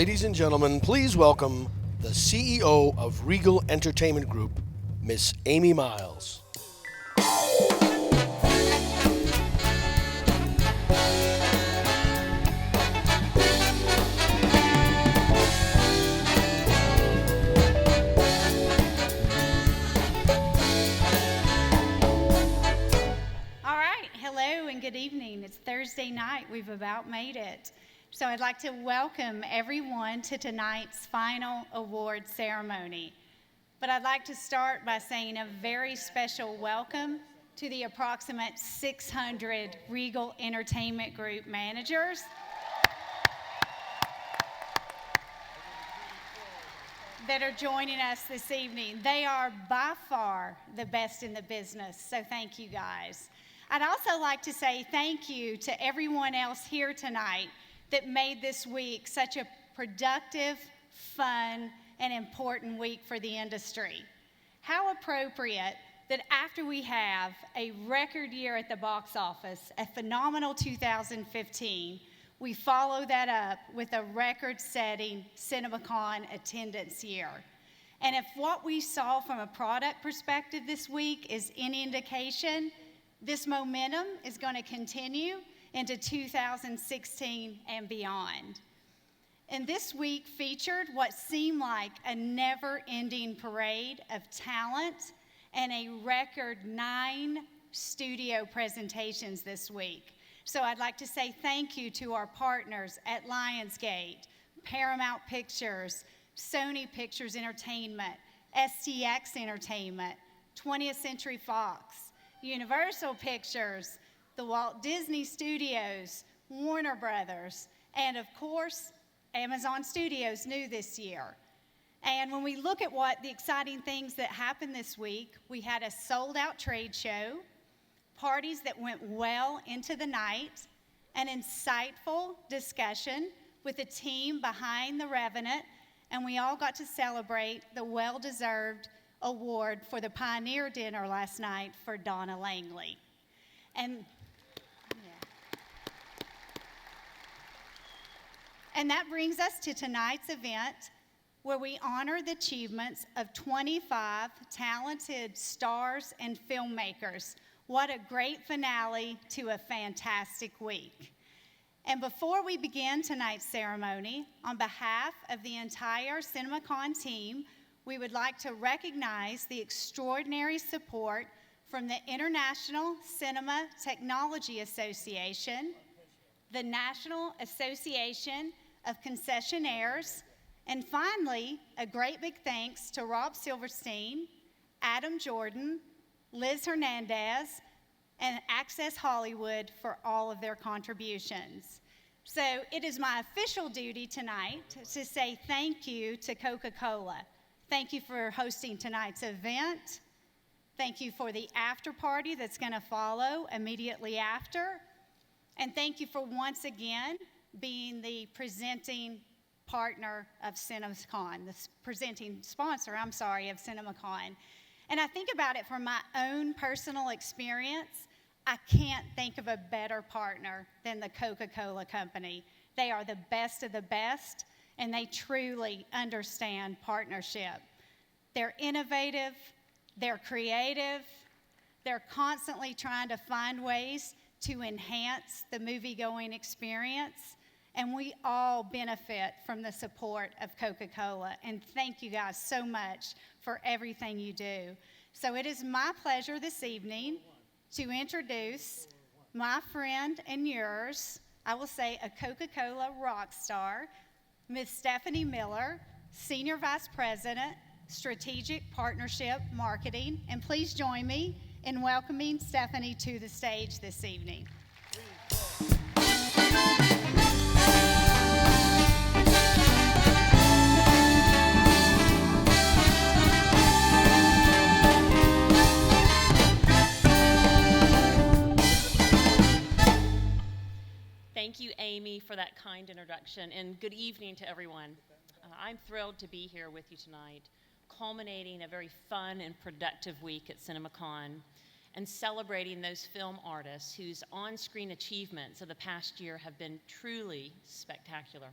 Ladies and gentlemen, please welcome the CEO of Regal Entertainment Group, Miss Amy Miles. Hello and good evening. It's Thursday night. We've about made it. So I'd like to welcome everyone to tonight's final award ceremony. But I'd like to start by saying a very special welcome to the approximate 600 Regal Entertainment Group managers that are joining us this evening. They are by far the best in the business, so thank you guys. I'd also like to say thank you to everyone else here tonight that made this week such a productive, fun, and important week for the industry. How appropriate that after we have a record year at the box office, a phenomenal 2015, we follow that up with a record-setting Cinemacon attendance year. And if what we saw from a product perspective this week is any indication, this momentum is going to continue into 2016 and beyond. And this week featured what seemed like a never-ending parade of talent and a record 9 studio presentations this week. So I'd like to say thank you to our partners at Lionsgate, Paramount Pictures, Sony Pictures Entertainment, STX Entertainment, 20th Century Fox, Universal Pictures, the Walt Disney Studios, Warner Brothers, and of course, Amazon Studios new this year. And when we look at what the exciting things that happened this week, we had a sold-out trade show, parties that went well into the night, an insightful discussion with the team behind The Revenant, and we all got to celebrate the well-deserved award for the Pioneer Dinner last night for Donna Langley. And that brings us to tonight's event, where we honor the achievements of 25 talented stars and filmmakers. What a great finale to a fantastic week. And before we begin tonight's ceremony, on behalf of the entire Cinemacon team, we would like to recognize the extraordinary support from the International Cinema Technology Association, the National Association of Concessionaires, and finally, a great big thanks to Rob Silverstein, Adam Jordan, Liz Hernandez, and Access Hollywood for all of their contributions. So it is my official duty tonight to say thank you to Coca-Cola. Thank you for hosting tonight's event. Thank you for the after party that's going to follow immediately after. And thank you for once again being the presenting partner of Cinemacon, the presenting sponsor, of Cinemacon. And I think about it from my own personal experience, I can't think of a better partner than the Coca-Cola Company. They are the best of the best, and they truly understand partnership. They're innovative, they're creative, they're constantly trying to find ways to enhance the movie-going experience, and we all benefit from the support of Coca-Cola. And thank you guys so much for everything you do. So it is my pleasure this evening to introduce my friend and yours, I will say a Coca-Cola rock star, Ms. Stephanie Miller, Senior Vice President, Strategic Partnership Marketing. And please join me in welcoming Stephanie to the stage this evening. Thank you, Amy, for that kind introduction, and good evening to everyone. I'm thrilled to be here with you tonight, culminating a very fun and productive week at Cinemacon, and celebrating those film artists whose on-screen achievements of the past year have been truly spectacular.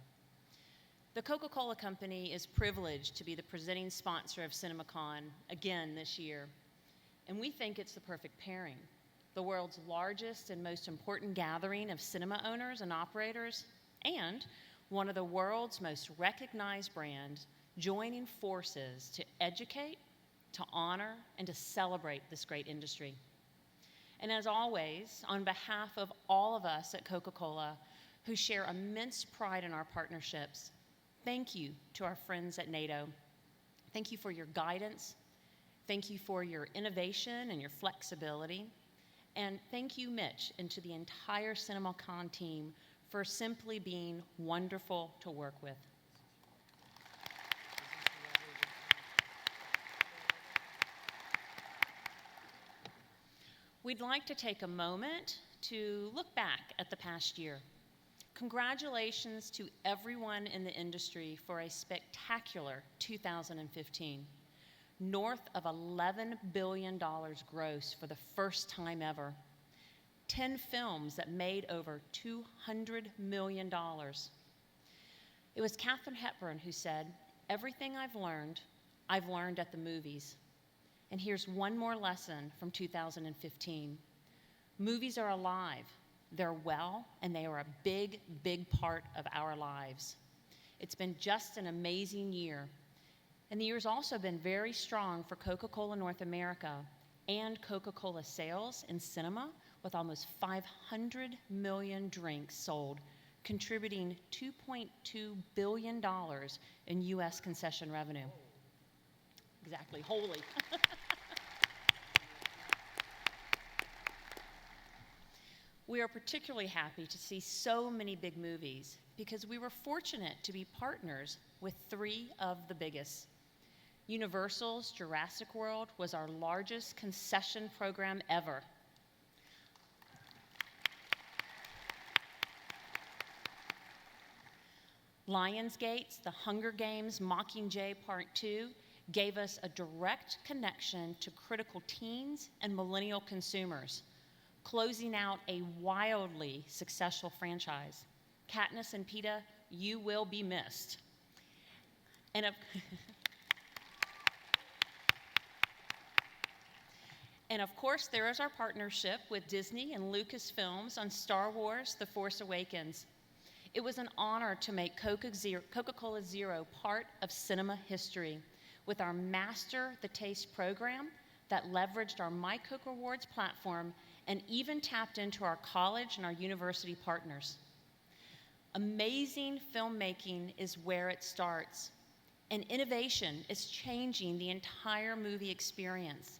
The Coca-Cola Company is privileged to be the presenting sponsor of Cinemacon again this year, and we think it's the perfect pairing. The world's largest and most important gathering of cinema owners and operators, and one of the world's most recognized brands joining forces to educate, to honor, and to celebrate this great industry. And as always, on behalf of all of us at Coca-Cola who share immense pride in our partnerships, thank you to our friends at NATO. Thank you for your guidance. Thank you for your innovation and your flexibility. And thank you, Mitch, and to the entire Cinemacon team for simply being wonderful to work with. We'd like to take a moment to look back at the past year. Congratulations to everyone in the industry for a spectacular 2015. North of $11 billion gross for the first time ever. 10 films that made over $200 million. It was Katharine Hepburn who said, "Everything I've learned at the movies." And here's one more lesson from 2015. Movies are alive, they're well, and they are a big, big part of our lives. It's been just an amazing year. And the year's also been very strong for Coca-Cola North America and Coca-Cola sales in cinema, with almost 500 million drinks sold, contributing $2.2 billion in U.S. concession revenue. Exactly, holy. We are particularly happy to see so many big movies because we were fortunate to be partners with 3 of the biggest. Universal's Jurassic World was our largest concession program ever. Lionsgate's The Hunger Games Mockingjay Part 2 gave us a direct connection to critical teens and millennial consumers, closing out a wildly successful franchise. Katniss and Peeta, you will be missed. And of course, there is our partnership with Disney and Lucasfilms on Star Wars: The Force Awakens. It was an honor to make Coca-Cola Zero part of cinema history with our Master the Taste program that leveraged our My Coke Rewards platform and even tapped into our college and our university partners. Amazing filmmaking is where it starts, and innovation is changing the entire movie experience.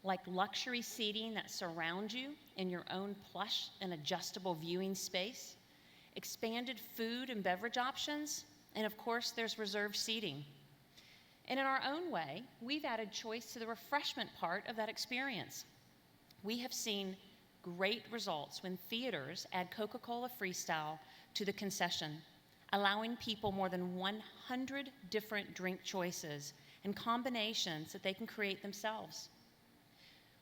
Like luxury seating that surrounds you in your own plush and adjustable viewing space, expanded food and beverage options, and of course, there's reserved seating. And in our own way, we've added choice to the refreshment part of that experience. We have seen great results when theaters add Coca-Cola Freestyle to the concession, allowing people more than 100 different drink choices and combinations that they can create themselves.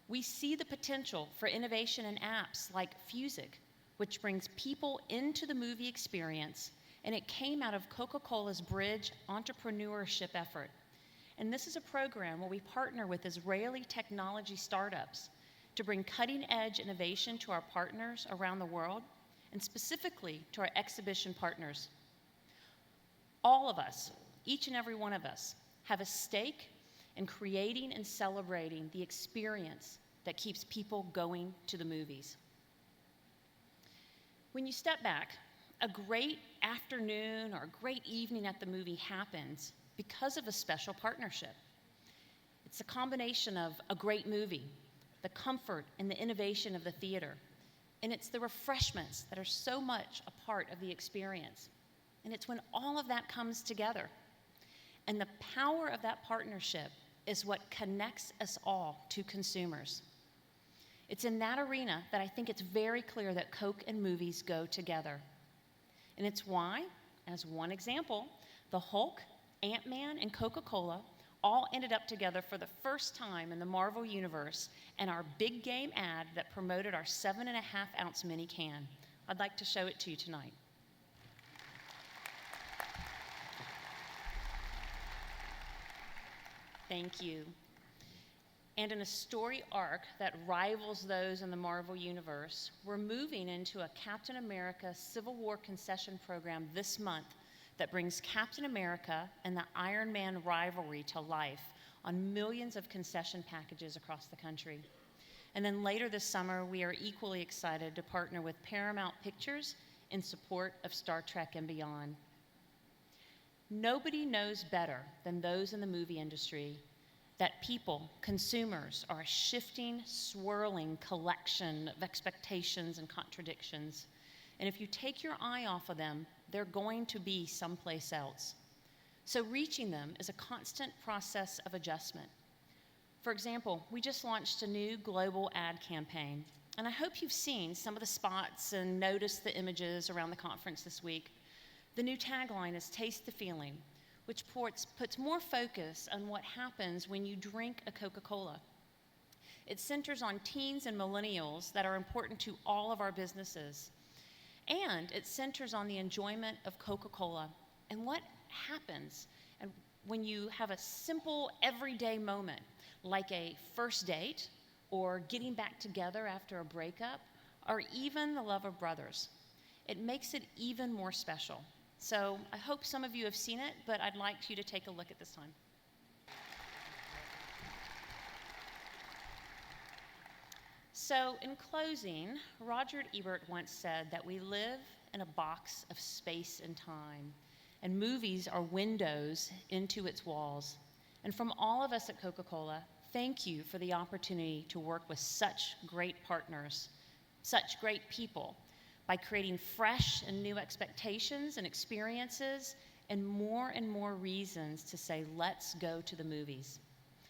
We see the potential for innovation in apps like Fusic, which brings people into the movie experience, and it came out of Coca-Cola's Bridge entrepreneurship effort. And this is a program where we partner with Israeli technology startups to bring cutting-edge innovation to our partners around the world, and specifically to our exhibition partners. All of us, each and every one of us, have a stake in creating and celebrating the experience that keeps people going to the movies. When you step back, a great afternoon or a great evening at the movie happens because of a special partnership. It's a combination of a great movie, the comfort and the innovation of the theater, and it's the refreshments that are so much a part of the experience. And it's when all of that comes together. And the power of that partnership is what connects us all to consumers. It's in that arena that I think it's very clear that Coke and movies go together. And it's why, as one example, the Hulk, Ant-Man, and Coca-Cola all ended up together for the first time in the Marvel Universe and our big game ad that promoted our 7.5-ounce mini can. I'd like to show it to you tonight. Thank you. And in a story arc that rivals those in the Marvel Universe, we're moving into a Captain America Civil War concession program this month that brings Captain America and the Iron Man rivalry to life on millions of concession packages across the country. And then later this summer, we are equally excited to partner with Paramount Pictures in support of Star Trek and beyond. Nobody knows better than those in the movie industry that people, consumers, are a shifting, swirling collection of expectations and contradictions. And if you take your eye off of them, they're going to be someplace else. So reaching them is a constant process of adjustment. For example, we just launched a new global ad campaign, and I hope you've seen some of the spots and noticed the images around the conference this week. The new tagline is "Taste the Feeling," which puts more focus on what happens when you drink a Coca-Cola. It centers on teens and millennials that are important to all of our businesses. And it centers on the enjoyment of Coca-Cola and what happens when you have a simple everyday moment, like a first date or getting back together after a breakup, or even the love of brothers. It makes it even more special. So I hope some of you have seen it, but I'd like you to take a look at this time. So in closing, Roger Ebert once said that we live in a box of space and time, and movies are windows into its walls. And from all of us at Coca-Cola, thank you for the opportunity to work with such great partners, such great people, by creating fresh and new expectations and experiences and more reasons to say, let's go to the movies.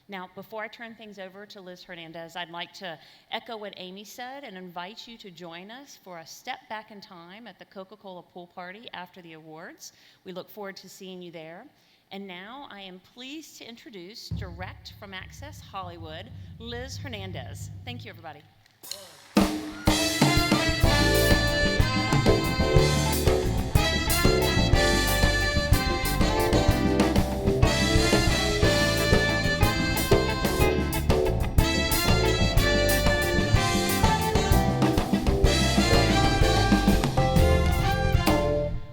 Now, before I turn things over to Liz Hernandez, I'd like to echo what Amy said and invite you to join us for a step back in time at the Coca-Cola pool party after the awards. We look forward to seeing you there. And now I am pleased to introduce, direct from Access Hollywood, Liz Hernandez. Thank you, everybody.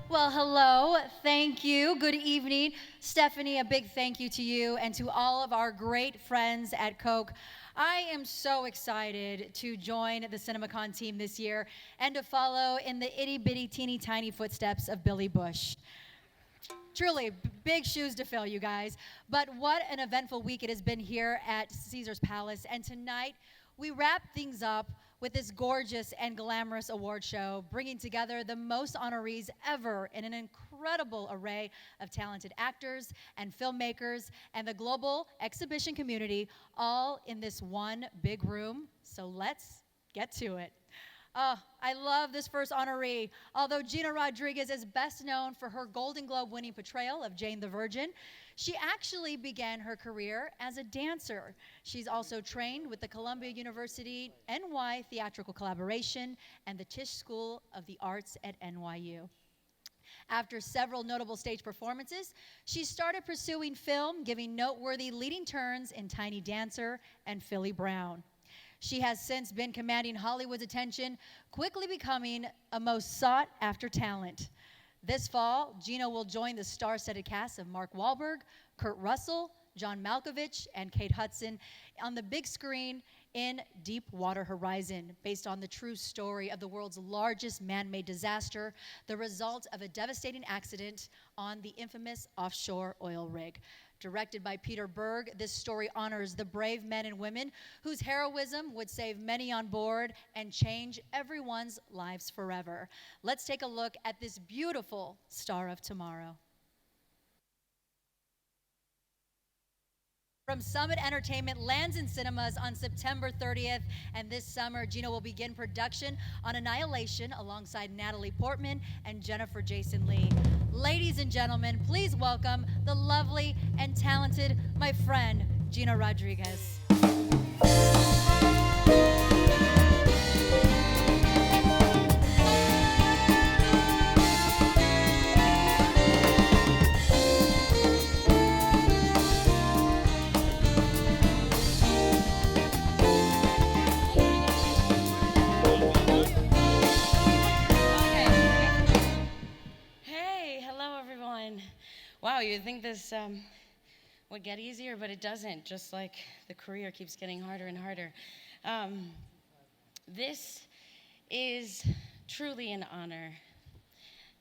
Well, hello, thank you, good evening. Stephanie, a big thank you to you and to all of our great friends at Coke. I am so excited to join the Cinemacon team this year and to follow in the itty-bitty, teeny-tiny footsteps of Billy Bush. Truly, big shoes to fill, you guys. But what an eventful week it has been here at Caesar's Palace. And tonight, we wrap things up with this gorgeous and glamorous award show, bringing together the most honorees ever in an incredible array of talented actors and filmmakers and the global exhibition community, all in this one big room. So let's get to it. I love this first honoree. Although Gina Rodriguez is best known for her Golden Globe winning portrayal of Jane the Virgin, she actually began her career as a dancer. She's also trained with the Columbia University NY Theatrical Collaboration and the Tisch School of the Arts at NYU. After several notable stage performances, she started pursuing film, giving noteworthy leading turns in Tiny Dancer and Philly Brown. She has since been commanding Hollywood's attention, quickly becoming a most sought-after talent. This fall, Gina will join the star-studded cast of Mark Wahlberg, Kurt Russell, John Malkovich, and Kate Hudson on the big screen in Deepwater Horizon, based on the true story of the world's largest man-made disaster, the result of a devastating accident on the infamous offshore oil rig. Directed by Peter Berg, this story honors the brave men and women whose heroism would save many on board and change everyone's lives forever. Let's take a look at this beautiful Star of Tomorrow. From Summit Entertainment lands in cinemas on September 30th, and this summer, Gina will begin production on Annihilation alongside Natalie Portman and Jennifer Jason Leigh. Ladies and gentlemen, please welcome the lovely and talented, my friend, Gina Rodriguez. Wow, you'd think this would get easier, but it doesn't, just like the career keeps getting harder and harder. This is truly an honor.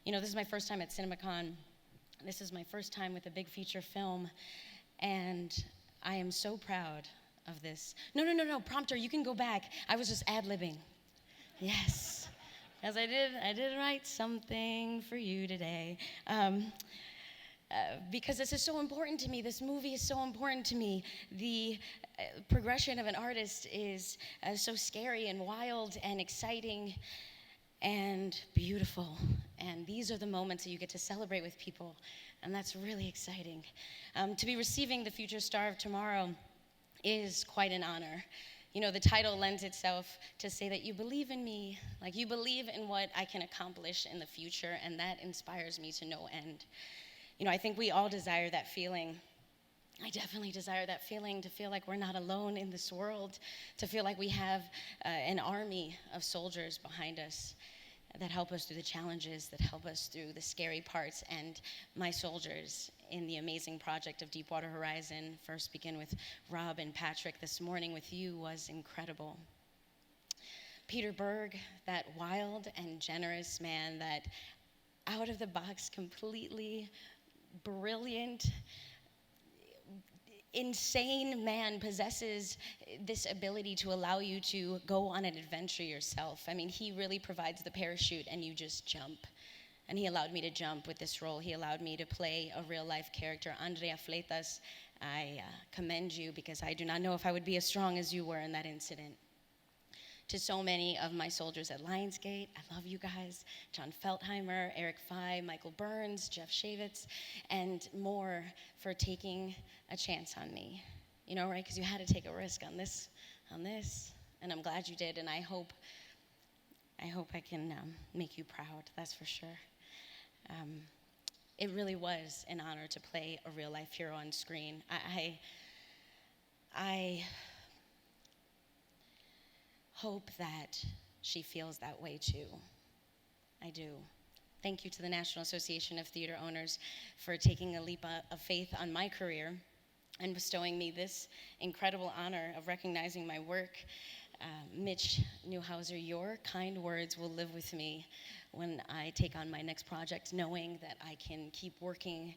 You know, this is my first time at Cinemacon. This is my first time with a big feature film, and I am so proud of this. No, prompter, you can go back. I was just ad-libbing. Yes, as I did write something for you today. Because this is so important to me. This movie is so important to me. The progression of an artist is so scary and wild and exciting and beautiful. And these are the moments that you get to celebrate with people. And that's really exciting. To be receiving the Future Star of Tomorrow is quite an honor. You know, the title lends itself to say that you believe in me, like you believe in what I can accomplish in the future, and that inspires me to no end. You know, I think we all desire that feeling. I definitely desire that feeling, to feel like we're not alone in this world, to feel like we have an army of soldiers behind us that help us through the challenges, that help us through the scary parts. And my soldiers in the amazing project of Deepwater Horizon, first begin with Rob and Patrick, this morning with you was incredible. Peter Berg, that wild and generous man, that out of the box, completely brilliant, insane man, possesses this ability to allow you to go on an adventure yourself. I mean, he really provides the parachute and you just jump. And he allowed me to jump with this role. He allowed me to play a real life character. Andrea Fleitas, I commend you, because I do not know if I would be as strong as you were in that incident. To so many of my soldiers at Lionsgate, I love you guys. John Feltheimer, Eric Fye, Michael Burns, Jeff Shavitz, and more, for taking a chance on me. You know, right? Because you had to take a risk on this, and I'm glad you did, and I hope I can make you proud, that's for sure. It really was an honor to play a real life hero on screen. I hope that she feels that way too. I do. Thank you to the National Association of Theater Owners for taking a leap of faith on my career and bestowing me this incredible honor of recognizing my work. Mitch Newhouser, your kind words will live with me when I take on my next project, knowing that I can keep working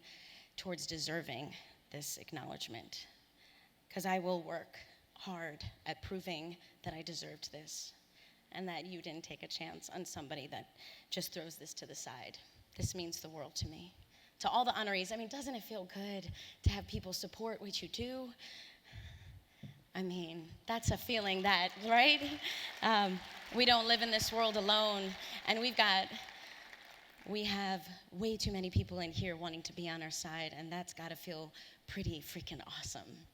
towards deserving this acknowledgement. Because I will work hard at proving that I deserved this, and that you didn't take a chance on somebody that just throws this to the side. This means the world to me. To all the honorees, I mean, doesn't it feel good to have people support what you do? I mean, that's a feeling that, right? We don't live in this world alone, and we have way too many people in here wanting to be on our side, and that's gotta feel pretty freaking awesome.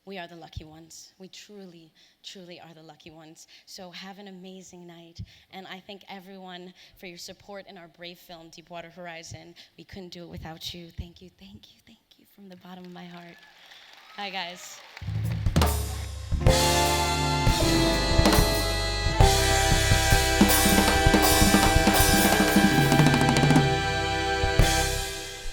We are the lucky ones. We truly, truly are the lucky ones. So have an amazing night. And I thank everyone for your support in our brave film, Deepwater Horizon. We couldn't do it without you. Thank you, thank you, thank you from the bottom of my heart. Bye, guys.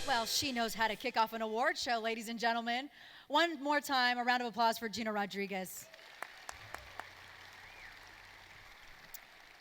Well, she knows how to kick off an award show, ladies and gentlemen. One more time, a round of applause for Gina Rodriguez.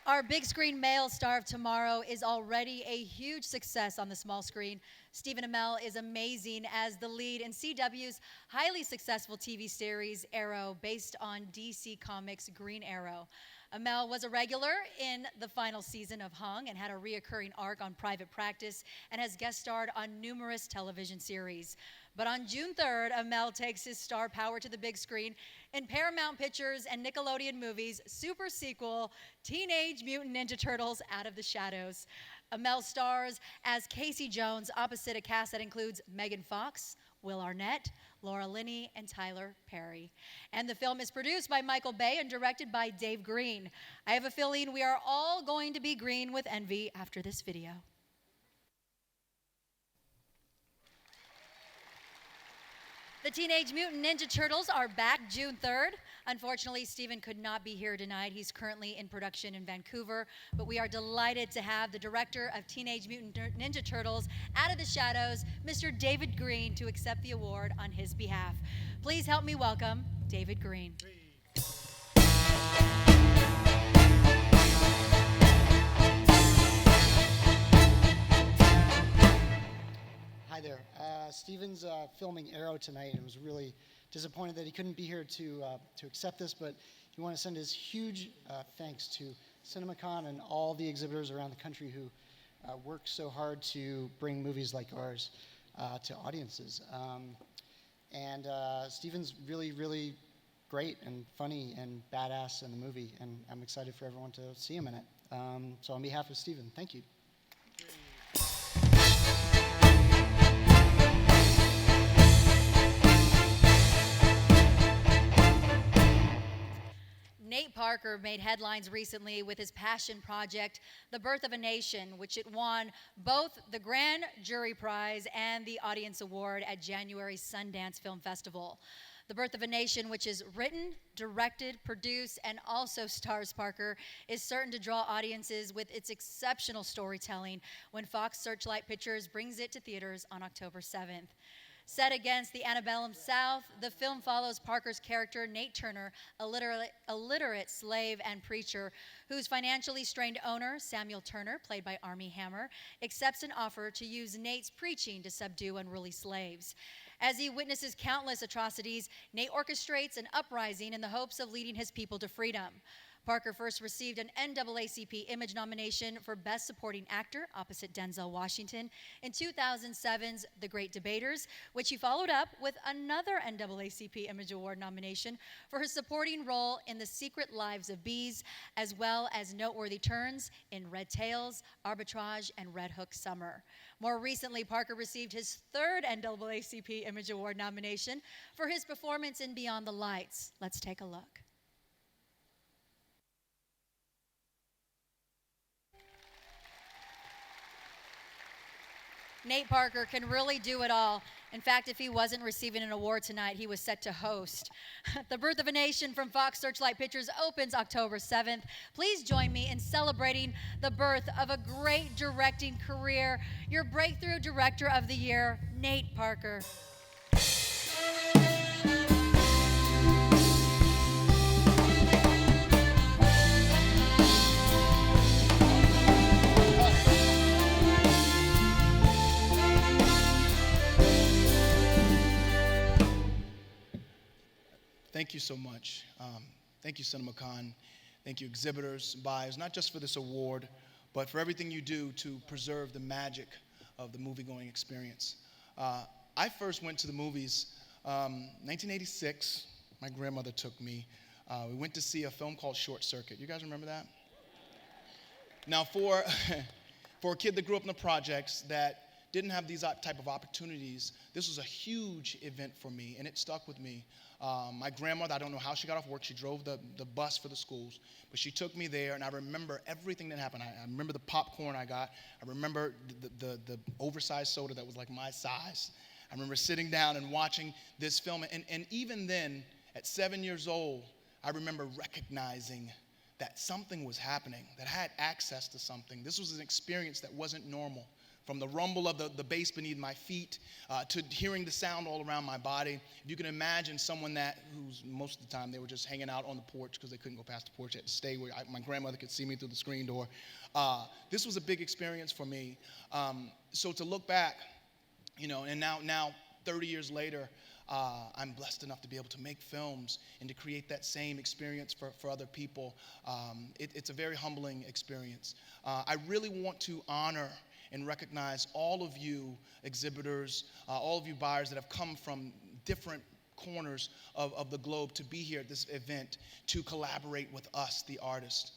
Our big screen male star of tomorrow is already a huge success on the small screen. Stephen Amell is amazing as the lead in CW's highly successful TV series Arrow, based on DC Comics' Green Arrow. Amell was a regular in the final season of Hung and had a reoccurring arc on Private Practice and has guest starred on numerous television series. But on June 3rd, Amell takes his star power to the big screen in Paramount Pictures and Nickelodeon movies' super sequel, Teenage Mutant Ninja Turtles: Out of the Shadows. Amell stars as Casey Jones opposite a cast that includes Megan Fox, Will Arnett, Laura Linney, and Tyler Perry. And the film is produced by Michael Bay and directed by Dave Green. I have a feeling we are all going to be green with envy after this video. The Teenage Mutant Ninja Turtles are back June 3rd. Unfortunately, Steven could not be here tonight. He's currently in production in Vancouver, but we are delighted to have the director of Teenage Mutant Ninja Turtles Out of the Shadows, Mr. David Green, to accept the award on his behalf. Please help me welcome David Green. Hi there. Steven's filming Arrow tonight and was really disappointed that he couldn't be here to accept this, but we want to send his huge thanks to Cinemacon and all the exhibitors around the country who work so hard to bring movies like ours to audiences. And Steven's really, really great and funny and badass in the movie, and I'm excited for everyone to see him in it. So on behalf of Steven, thank you. Nate Parker made headlines recently with his passion project, The Birth of a Nation, which it won both the Grand Jury Prize and the Audience Award at January's Sundance Film Festival. The Birth of a Nation, which is written, directed, produced, and also stars Parker, is certain to draw audiences with its exceptional storytelling when Fox Searchlight Pictures brings it to theaters on October 7th. Set against the antebellum South, the film follows Parker's character, Nate Turner, a literate slave and preacher, whose financially strained owner, Samuel Turner, played by Armie Hammer, accepts an offer to use Nate's preaching to subdue unruly slaves. As he witnesses countless atrocities, Nate orchestrates an uprising in the hopes of leading his people to freedom. Parker first received an NAACP Image nomination for Best Supporting Actor opposite Denzel Washington in 2007's The Great Debaters, which he followed up with another NAACP Image Award nomination for his supporting role in The Secret Lives of Bees, as well as noteworthy turns in Red Tails, Arbitrage, and Red Hook Summer. More recently, Parker received his third NAACP Image Award nomination for his performance in Beyond the Lights. Let's take a look. Nate Parker can really do it all. In fact, if he wasn't receiving an award tonight, he was set to host. The Birth of a Nation from Fox Searchlight Pictures opens October 7th. Please join me in celebrating the birth of a great directing career. Your Breakthrough Director of the Year, Nate Parker. Thank you so much. Thank you, Cinemacon. Thank you, exhibitors, buyers, not just for this award, but for everything you do to preserve the magic of the movie-going experience. I first went to the movies 1986. My grandmother took me. We went to see a film called Short Circuit. You guys remember that? Now, for a kid that grew up in the projects that didn't have these type of opportunities, this was a huge event for me, and it stuck with me. My grandmother, I don't know how she got off work. She drove the bus for the schools, but she took me there, and I remember everything that happened. I remember the popcorn I got. I remember the oversized soda that was like my size. I remember sitting down and watching this film, and even then, at 7 years old, I remember recognizing that something was happening, that I had access to something. This was an experience that wasn't normal. From the rumble of the bass beneath my feet to hearing the sound all around my body. If you can imagine someone who's most of the time they were just hanging out on the porch because they couldn't go past the porch, they had to stay where my grandmother could see me through the screen door. This was a big experience for me. So to look back, and now 30 years later, I'm blessed enough to be able to make films and to create that same experience for other people. It's a very humbling experience. I really want to honor and recognize all of you exhibitors, all of you buyers that have come from different corners of the globe to be here at this event to collaborate with us, the artists.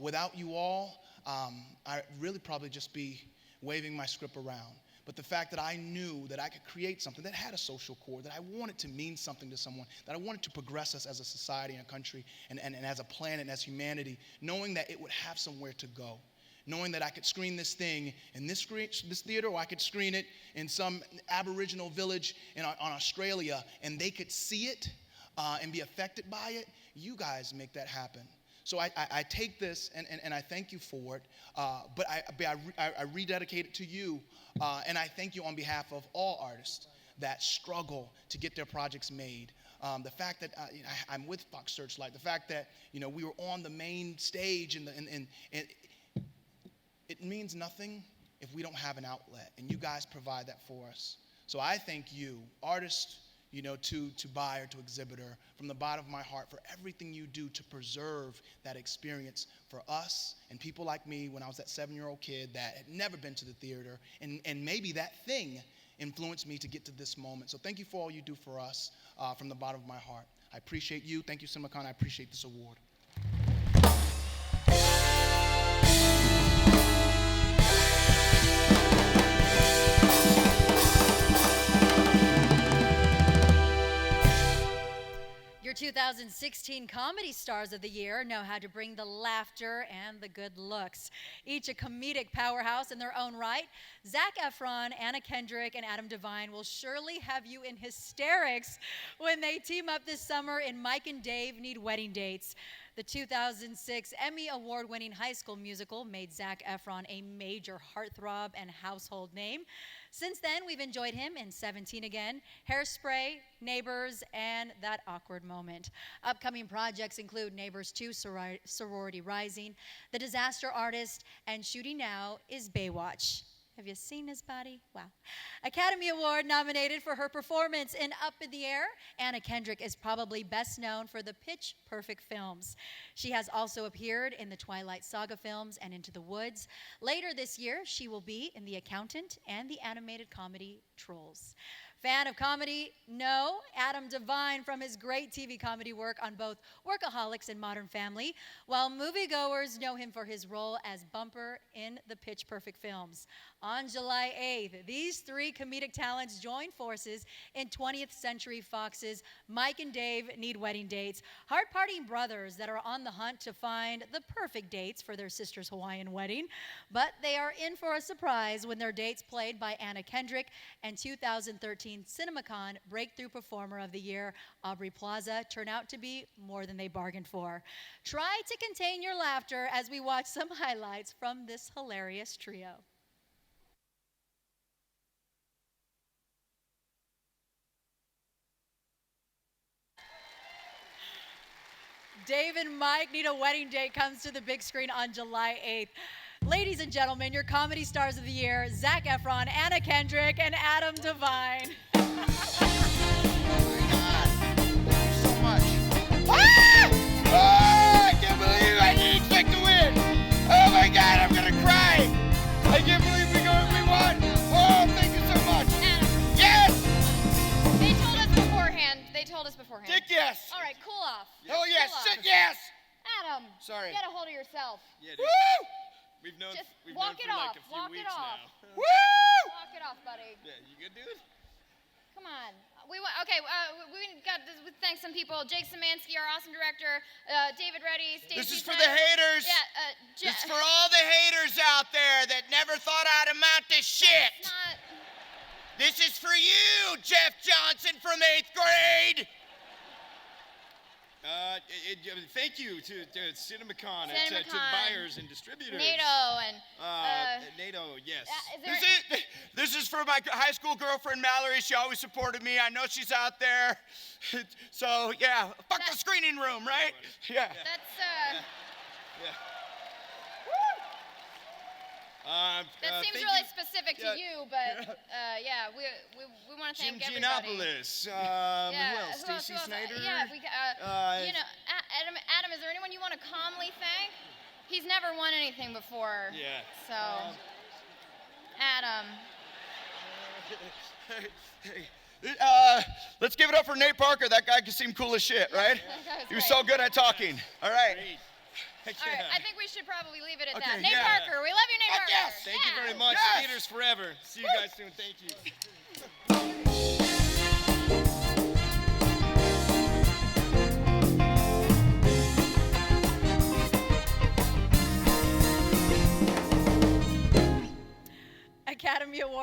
Without you all, I'd really probably just be waving my script around. But the fact that I knew that I could create something that had a social core, that I wanted to mean something to someone, that I wanted to progress us as a society and a country and as a planet and as humanity, knowing that it would have somewhere to go. knowing that I could screen this thing in this theater, or I could screen it in some Aboriginal village on Australia, and they could see it and be affected by it. You guys make that happen. So I take this, and I thank you for it, but I rededicate it to you, and I thank you on behalf of all artists that struggle to get their projects made. The fact that I'm with Fox Searchlight, the fact that we were on the main stage, and it means nothing if we don't have an outlet, and you guys provide that for us. So I thank you, artists, to buyer, to exhibitor, from the bottom of my heart, for everything you do to preserve that experience for us and people like me when I was that 7-year-old kid that had never been to the theater, and maybe that thing influenced me to get to this moment. So thank you for all you do for us from the bottom of my heart. I appreciate you. Thank you, Cinemacon. I appreciate this award. Your 2016 Comedy Stars of the Year know how to bring the laughter and the good looks. Each a comedic powerhouse in their own right, Zac Efron, Anna Kendrick, and Adam Devine will surely have you in hysterics when they team up this summer in Mike and Dave Need Wedding Dates. The 2006 Emmy Award-winning High School Musical made Zac Efron a major heartthrob and household name. Since then, we've enjoyed him in 17 Again, Hairspray, Neighbors, and That Awkward Moment. Upcoming projects include Neighbors 2, Sorority Rising, The Disaster Artist, and shooting now is Baywatch. Have you seen his body? Wow. Academy Award nominated for her performance in Up in the Air, Anna Kendrick is probably best known for the Pitch Perfect films. She has also appeared in the Twilight Saga films and Into the Woods. Later this year, she will be in The Accountant and the animated comedy Trolls. Fan of comedy? No. Adam Devine from his great TV comedy work on both Workaholics and Modern Family, while moviegoers know him for his role as Bumper in the Pitch Perfect films. On July 8th, these three comedic talents join forces in 20th Century Fox's Mike and Dave Need Wedding Dates, hard-partying brothers that are on the hunt to find the perfect dates for their sister's Hawaiian wedding. But they are in for a surprise when their dates, played by Anna Kendrick and 2013 Cinemacon Breakthrough Performer of the Year, Aubrey Plaza, turn out to be more than they bargained for. Try to contain your laughter as we watch some highlights from this hilarious trio. Dave and Mike Need a Wedding Date comes to the big screen on July 8th. Ladies and gentlemen, your comedy stars of the year, Zac Efron, Anna Kendrick, and Adam Devine. Oh my God. Thank you so much. Ah! Oh, I can't believe it. I didn't expect to win. Oh my God, I'm going to cry. I can't believe we won. Oh, thank you so much. Adam. Yes. They told us beforehand. Dick, yes. All right, cool off. Oh, yes. Cool off. Sit, yes. Adam. Sorry. Get a hold of yourself. Yeah, dude. Woo! We've known Just we've walk known it for like off. a few Walk it weeks off. now. Woo! Walk it off, buddy. Yeah, you good, dude? Come on. We got to thank some people. Jake Szymanski, our awesome director. David Reddy. Stacey This is for Tyler. the haters. Yeah. This is for all the haters out there that never thought I'd amount to shit. Not. This is for you, Jeff Johnson from 8th grade. Thank you to Cinemacon, to Cinemacon, buyers and distributors. NATO and. NATO, yes. This is for my high school girlfriend, Mallory. She always supported me. I know she's out there. So, yeah, fuck the screening room, right? Yeah. That's. Yeah. That seems thank really you. specific Yeah. to you, but yeah, we want to Jim thank everybody. Giannopoulos. Yeah, Who else? who else? Stacey Snyder. Yeah, Adam, is there anyone you want to calmly thank? He's never won anything before. Yeah. So, Adam. Let's give it up for Nate Parker. That guy can seem cool as shit, right? He was so good at talking. All right. Great. All right, I think we should probably leave it at Okay, that. Nate yeah. Parker, we love you, Nate Parker. yes. Thank you Yeah. very much. Yes. Theaters forever. See you guys soon. Thank you.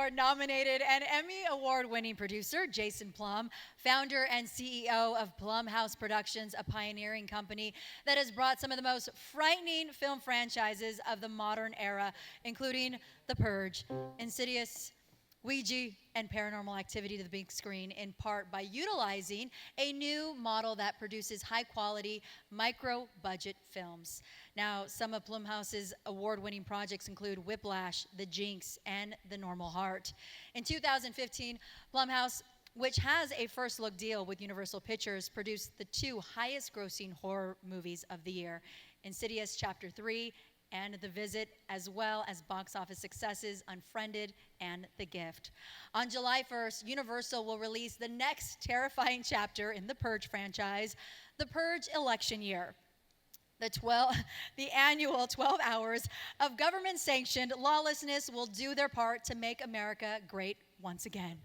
Award nominated and Emmy Award winning producer Jason Plum, founder and CEO of Plumhouse Productions, a pioneering company that has brought some of the most frightening film franchises of the modern era, including The Purge, Insidious, Ouija, and Paranormal Activity to the big screen, in part by utilizing a new model that produces high-quality, micro-budget films. Now, some of Plumhouse's award-winning projects include Whiplash, The Jinx, and The Normal Heart. In 2015, Plumhouse, which has a first-look deal with Universal Pictures, produced the two highest-grossing horror movies of the year, Insidious Chapter 3 and The Visit, as well as box office successes Unfriended and The Gift. On July 1st, Universal will release the next terrifying chapter in the Purge franchise, The Purge Election Year. The annual 12 hours of government-sanctioned lawlessness will do their part to make America great once again.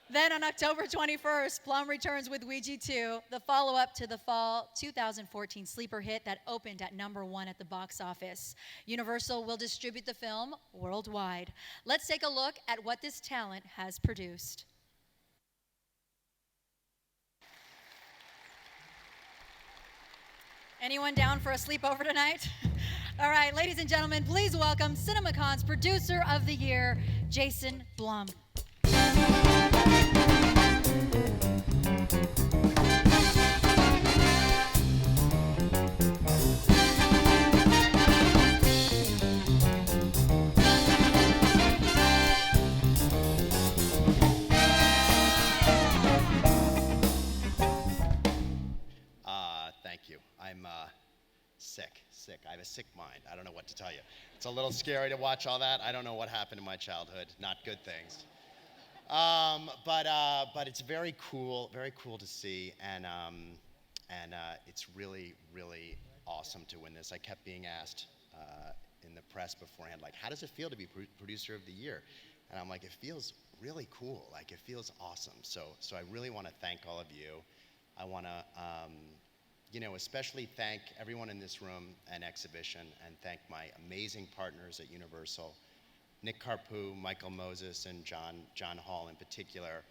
Then on October 21st, Plum returns with Ouija 2, the follow-up to the fall 2014 sleeper hit that opened at #1 at the box office. Universal will distribute the film worldwide. Let's take a look at what this talent has produced. Anyone down for a sleepover tonight? All right, ladies and gentlemen, please welcome Cinemacon's producer of the year, Jason Blum. Thank you. I'm sick. I have a sick mind. I don't know what to tell you. It's a little scary to watch all that. I don't know what happened in my childhood. Not good things. But it's very cool to see, and it's really, really awesome to win this. I kept being asked in the press beforehand, like, how does it feel to be producer of the year? And I'm like, it feels really cool. Like, it feels awesome. So I really want to thank all of you. I want to, especially thank everyone in this room and exhibition, and thank my amazing partners at Universal, Nick Carpoo, Michael Moses, and John Hall in particular.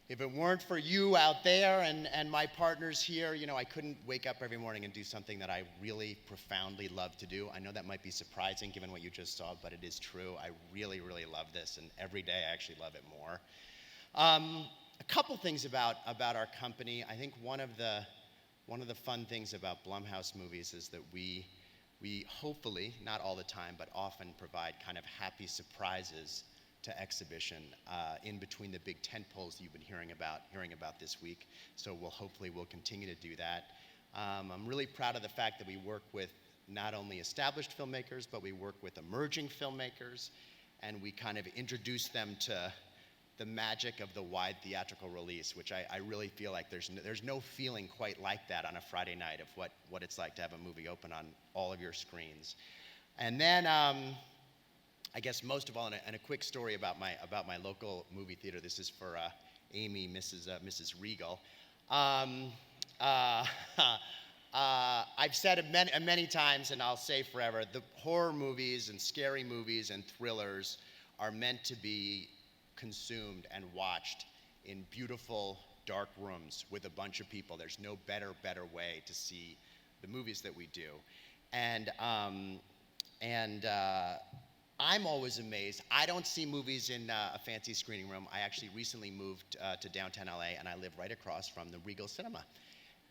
If it weren't for you out there and my partners here, I couldn't wake up every morning and do something that I really profoundly love to do. I know that might be surprising given what you just saw, but it is true. I really, really love this, and every day I actually love it more. A couple things about our company. I think one of the fun things about Blumhouse movies is that we hopefully, not all the time, but often provide kind of happy surprises to exhibition in between the big tentpoles you've been hearing about this week. So we'll continue to do that. I'm really proud of the fact that we work with not only established filmmakers, but we work with emerging filmmakers, and we kind of introduce them to the magic of the wide theatrical release, which I really feel like there's no feeling quite like that on a Friday night of what it's like to have a movie open on all of your screens. And then I guess most of all, and a quick story about my local movie theater. This is for Amy, Mrs. Regal. I've said it many times, and I'll say forever, the horror movies and scary movies and thrillers are meant to be consumed and watched in beautiful, dark rooms with a bunch of people. There's no better way to see the movies that we do. And I'm always amazed. I don't see movies in a fancy screening room. I actually recently moved to downtown LA, and I live right across from the Regal Cinema.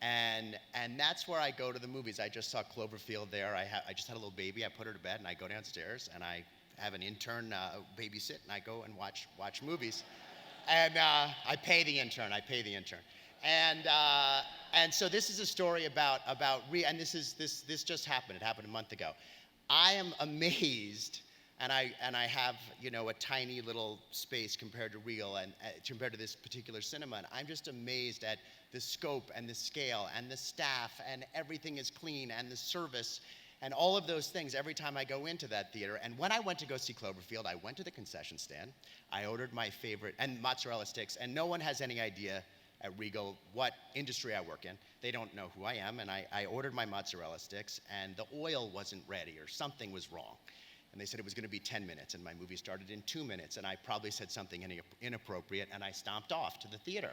And that's where I go to the movies. I just saw Cloverfield there. I just had a little baby. I put her to bed, and I go downstairs, and I have an intern babysit, and I go and watch movies. And I pay the intern. And so this is a story about and this just happened. It happened a month ago. I am amazed, and I have a tiny little space compared to Regal and compared to this particular cinema, and I'm just amazed at the scope and the scale and the staff, and everything is clean, and the service and all of those things every time I go into that theater. And when I went to go see Cloverfield, I went to the concession stand. I ordered my favorite, and mozzarella sticks, and no one has any idea at Regal what industry I work in. They don't know who I am, and I ordered my mozzarella sticks, and the oil wasn't ready, or something was wrong. and they said it was going to be 10 minutes, and my movie started in 2 minutes, and I probably said something inappropriate, and I stomped off to the theater.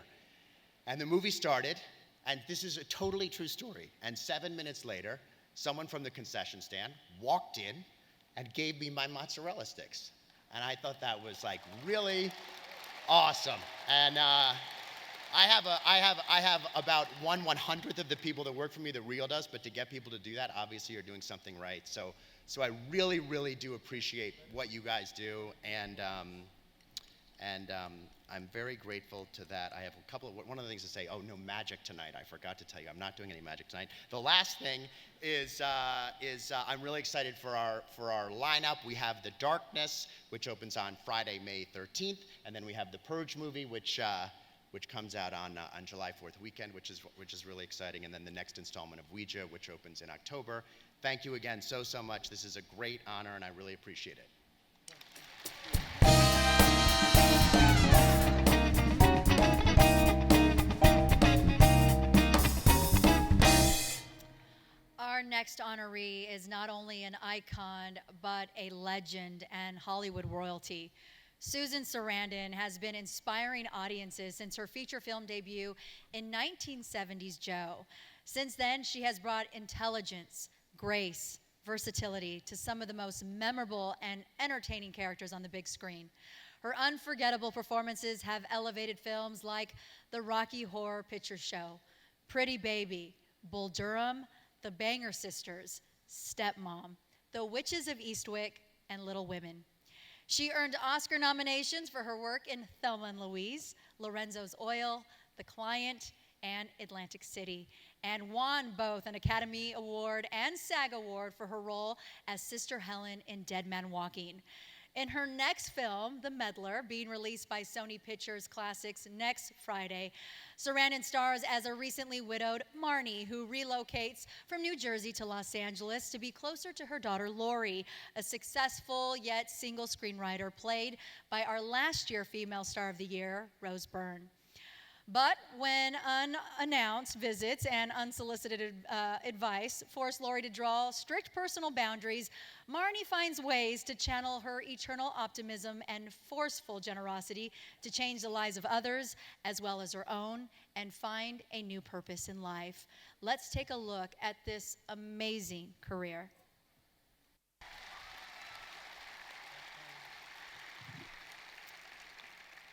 And the movie started, and this is a totally true story, and 7 minutes later, someone from the concession stand walked in and gave me my mozzarella sticks. And I thought that was like really awesome. And I have about 1/100th of the people that work for me that Real does, but to get people to do that, obviously you're doing something right. So I really, really do appreciate what you guys do, and I'm very grateful to that. I have one of the things to say, oh, no magic tonight. I forgot to tell you, I'm not doing any magic tonight. The last thing is I'm really excited for our lineup. We have The Darkness, which opens on Friday, May 13th, and then we have The Purge movie, which comes out on July 4th weekend, which is really exciting, and then the next installment of Ouija, which opens in October. Thank you again so much. This is a great honor, and I really appreciate it. Our next honoree is not only an icon, but a legend and Hollywood royalty. Susan Sarandon has been inspiring audiences since her feature film debut in 1970's Joe. Since then, she has brought intelligence, grace, versatility to some of the most memorable and entertaining characters on the big screen. Her unforgettable performances have elevated films like The Rocky Horror Picture Show, Pretty Baby, Bull Durham, The Banger Sisters, Stepmom, The Witches of Eastwick, and Little Women. She earned Oscar nominations for her work in Thelma and Louise, Lorenzo's Oil, The Client, and Atlantic City, and won both an Academy Award and SAG Award for her role as Sister Helen in Dead Man Walking. In her next film, The Meddler, being released by Sony Pictures Classics next Friday, Sarandon stars as a recently widowed Marnie who relocates from New Jersey to Los Angeles to be closer to her daughter Lori, a successful yet single screenwriter played by our last year Female Star of the Year, Rose Byrne. But when unannounced visits and unsolicited advice force Lori to draw strict personal boundaries, Marnie finds ways to channel her eternal optimism and forceful generosity to change the lives of others as well as her own and find a new purpose in life. Let's take a look at this amazing career.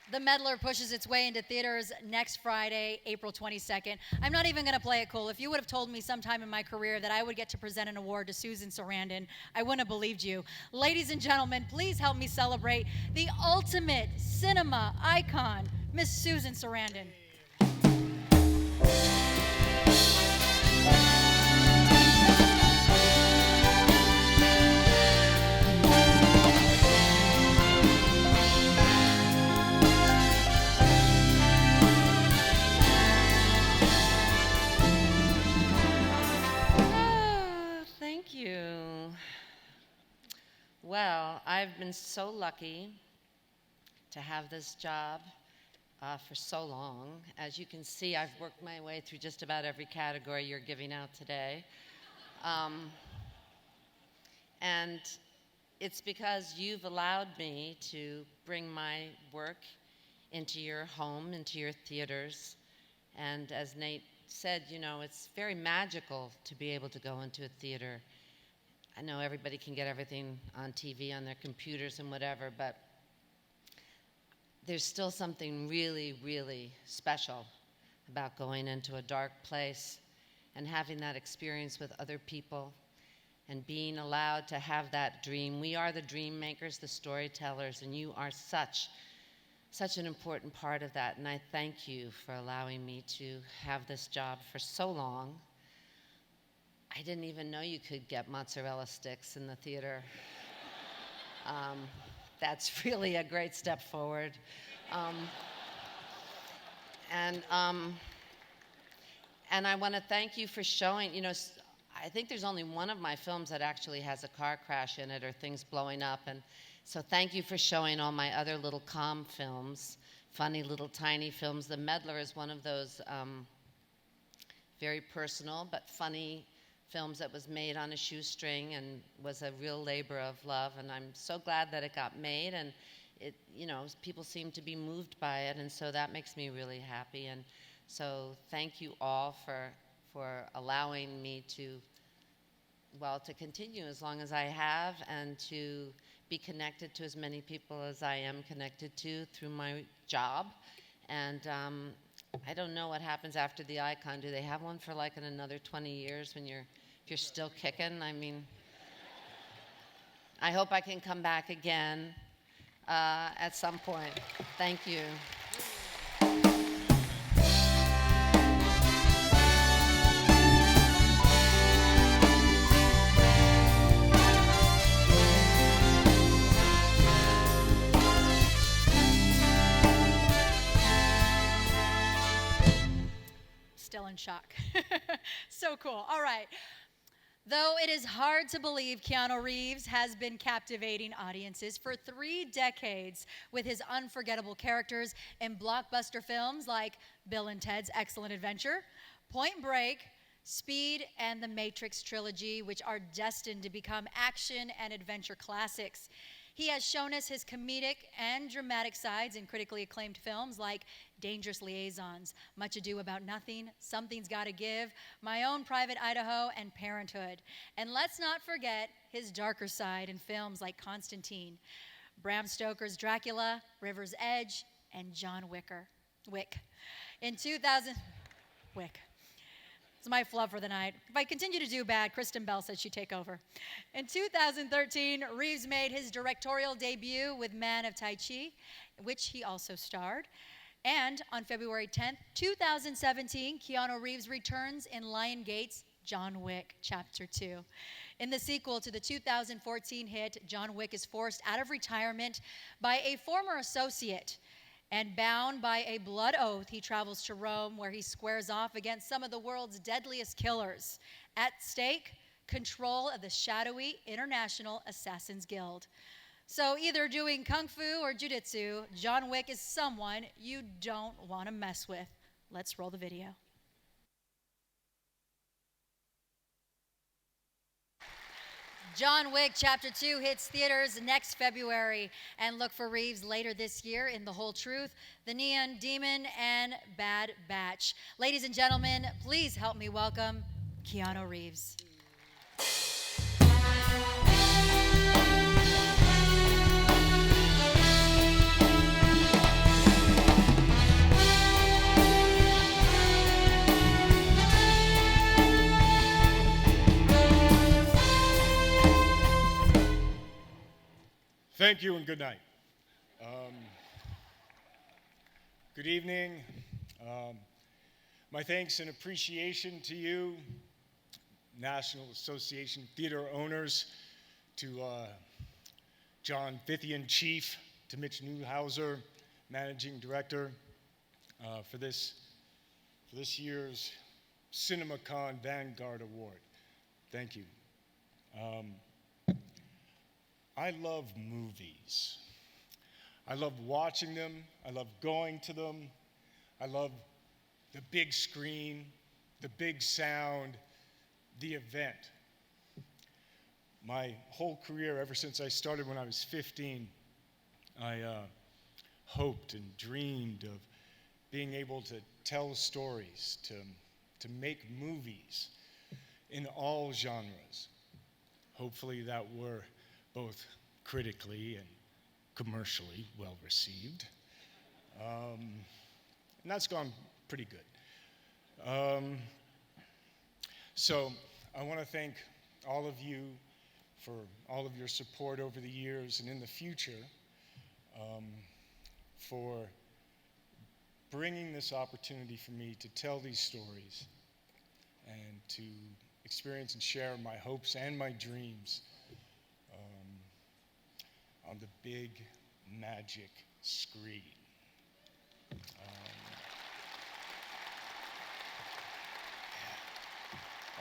The Meddler pushes its way into theaters next Friday, April 22nd. I'm not even going to play it cool. If you would have told me sometime in my career that I would get to present an award to Susan Sarandon, I wouldn't have believed you. Ladies and gentlemen, please help me celebrate the ultimate cinema icon, Miss Susan Sarandon. Well, I've been so lucky to have this job for so long. As you can see, I've worked my way through just about every category you're giving out today. And it's because you've allowed me to bring my work into your home, into your theaters. And as Nate said, you know, it's very magical to be able to go into a theater. I know everybody can get everything on TV, on their computers and whatever, but there's still something really, really special about going into a dark place and having that experience with other people and being allowed to have that dream. We are the dream makers, the storytellers, and you are such an important part of that, and I thank you for allowing me to have this job for so long. I didn't even know you could get mozzarella sticks in the theater. That's really a great step forward. And I want to thank you for showing, you know, I think there's only one of my films that actually has a car crash in it or things blowing up. And so thank you for showing all my other little calm films, funny little tiny films. The Meddler is one of those very personal but funny films that was made on a shoestring and was a real labor of love. And I'm so glad that it got made, and it, people seem to be moved by it, and so that makes me really happy. And so thank you all for allowing me to continue as long as I have, and to be connected to as many people as I am connected to through my job. And I don't know what happens after the icon. Do they have one for like another 20 years if you're still kicking? I mean, I hope I can come back again at some point. Thank you. Still in shock. So cool. All right. Though it is hard to believe Keanu Reeves has been captivating audiences for 3 decades with his unforgettable characters in blockbuster films like Bill and Ted's Excellent Adventure, Point Break, Speed, and the Matrix trilogy, which are destined to become action and adventure classics. He has shown us his comedic and dramatic sides in critically acclaimed films like Dangerous Liaisons, Much Ado About Nothing, Something's Gotta Give, My Own Private Idaho, and Parenthood. And let's not forget his darker side in films like Constantine, Bram Stoker's Dracula, River's Edge, and John Wick. In 2000, Wick. It's my flub for the night. If I continue to do bad, Kristen Bell said she'd take over. In 2013, Reeves made his directorial debut with Man of Tai Chi, which he also starred. And on February 10th, 2017, Keanu Reeves returns in Lionsgate's John Wick Chapter 2. In the sequel to the 2014 hit, John Wick is forced out of retirement by a former associate. And bound by a blood oath, he travels to Rome, where he squares off against some of the world's deadliest killers. At stake, control of the shadowy International Assassins Guild. So either doing kung fu or jujitsu, John Wick is someone you don't want to mess with. Let's roll the video. John Wick Chapter 2 hits theaters next February, and look for Reeves later this year in The Whole Truth, The Neon Demon, and Bad Batch. Ladies and gentlemen, please help me welcome Keanu Reeves. Thank you and good night. Good evening. My thanks and appreciation to you, National Association of Theater Owners, to John Fithian, Chief, to Mitch Newhauser, Managing Director, for this year's Cinemacon Vanguard Award. Thank you. I love movies. I love watching them. I love going to them. I love the big screen, the big sound, the event. My whole career, ever since I started when I was 15, I hoped and dreamed of being able to tell stories, to make movies in all genres. Hopefully that were both critically and commercially well received. And that's gone pretty good. So I want to thank all of you for all of your support over the years and in the future, for bringing this opportunity for me to tell these stories and to experience and share my hopes and my dreams on the big magic screen.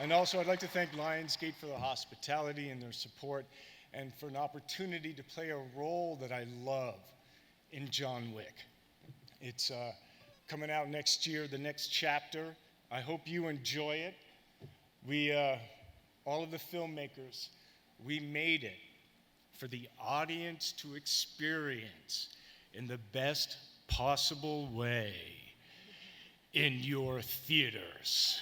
And also I'd like to thank Lionsgate for the hospitality and their support, and for an opportunity to play a role that I love in John Wick. It's coming out next year, the next chapter. I hope you enjoy it. all of the filmmakers, we made it for the audience to experience in the best possible way in your theaters.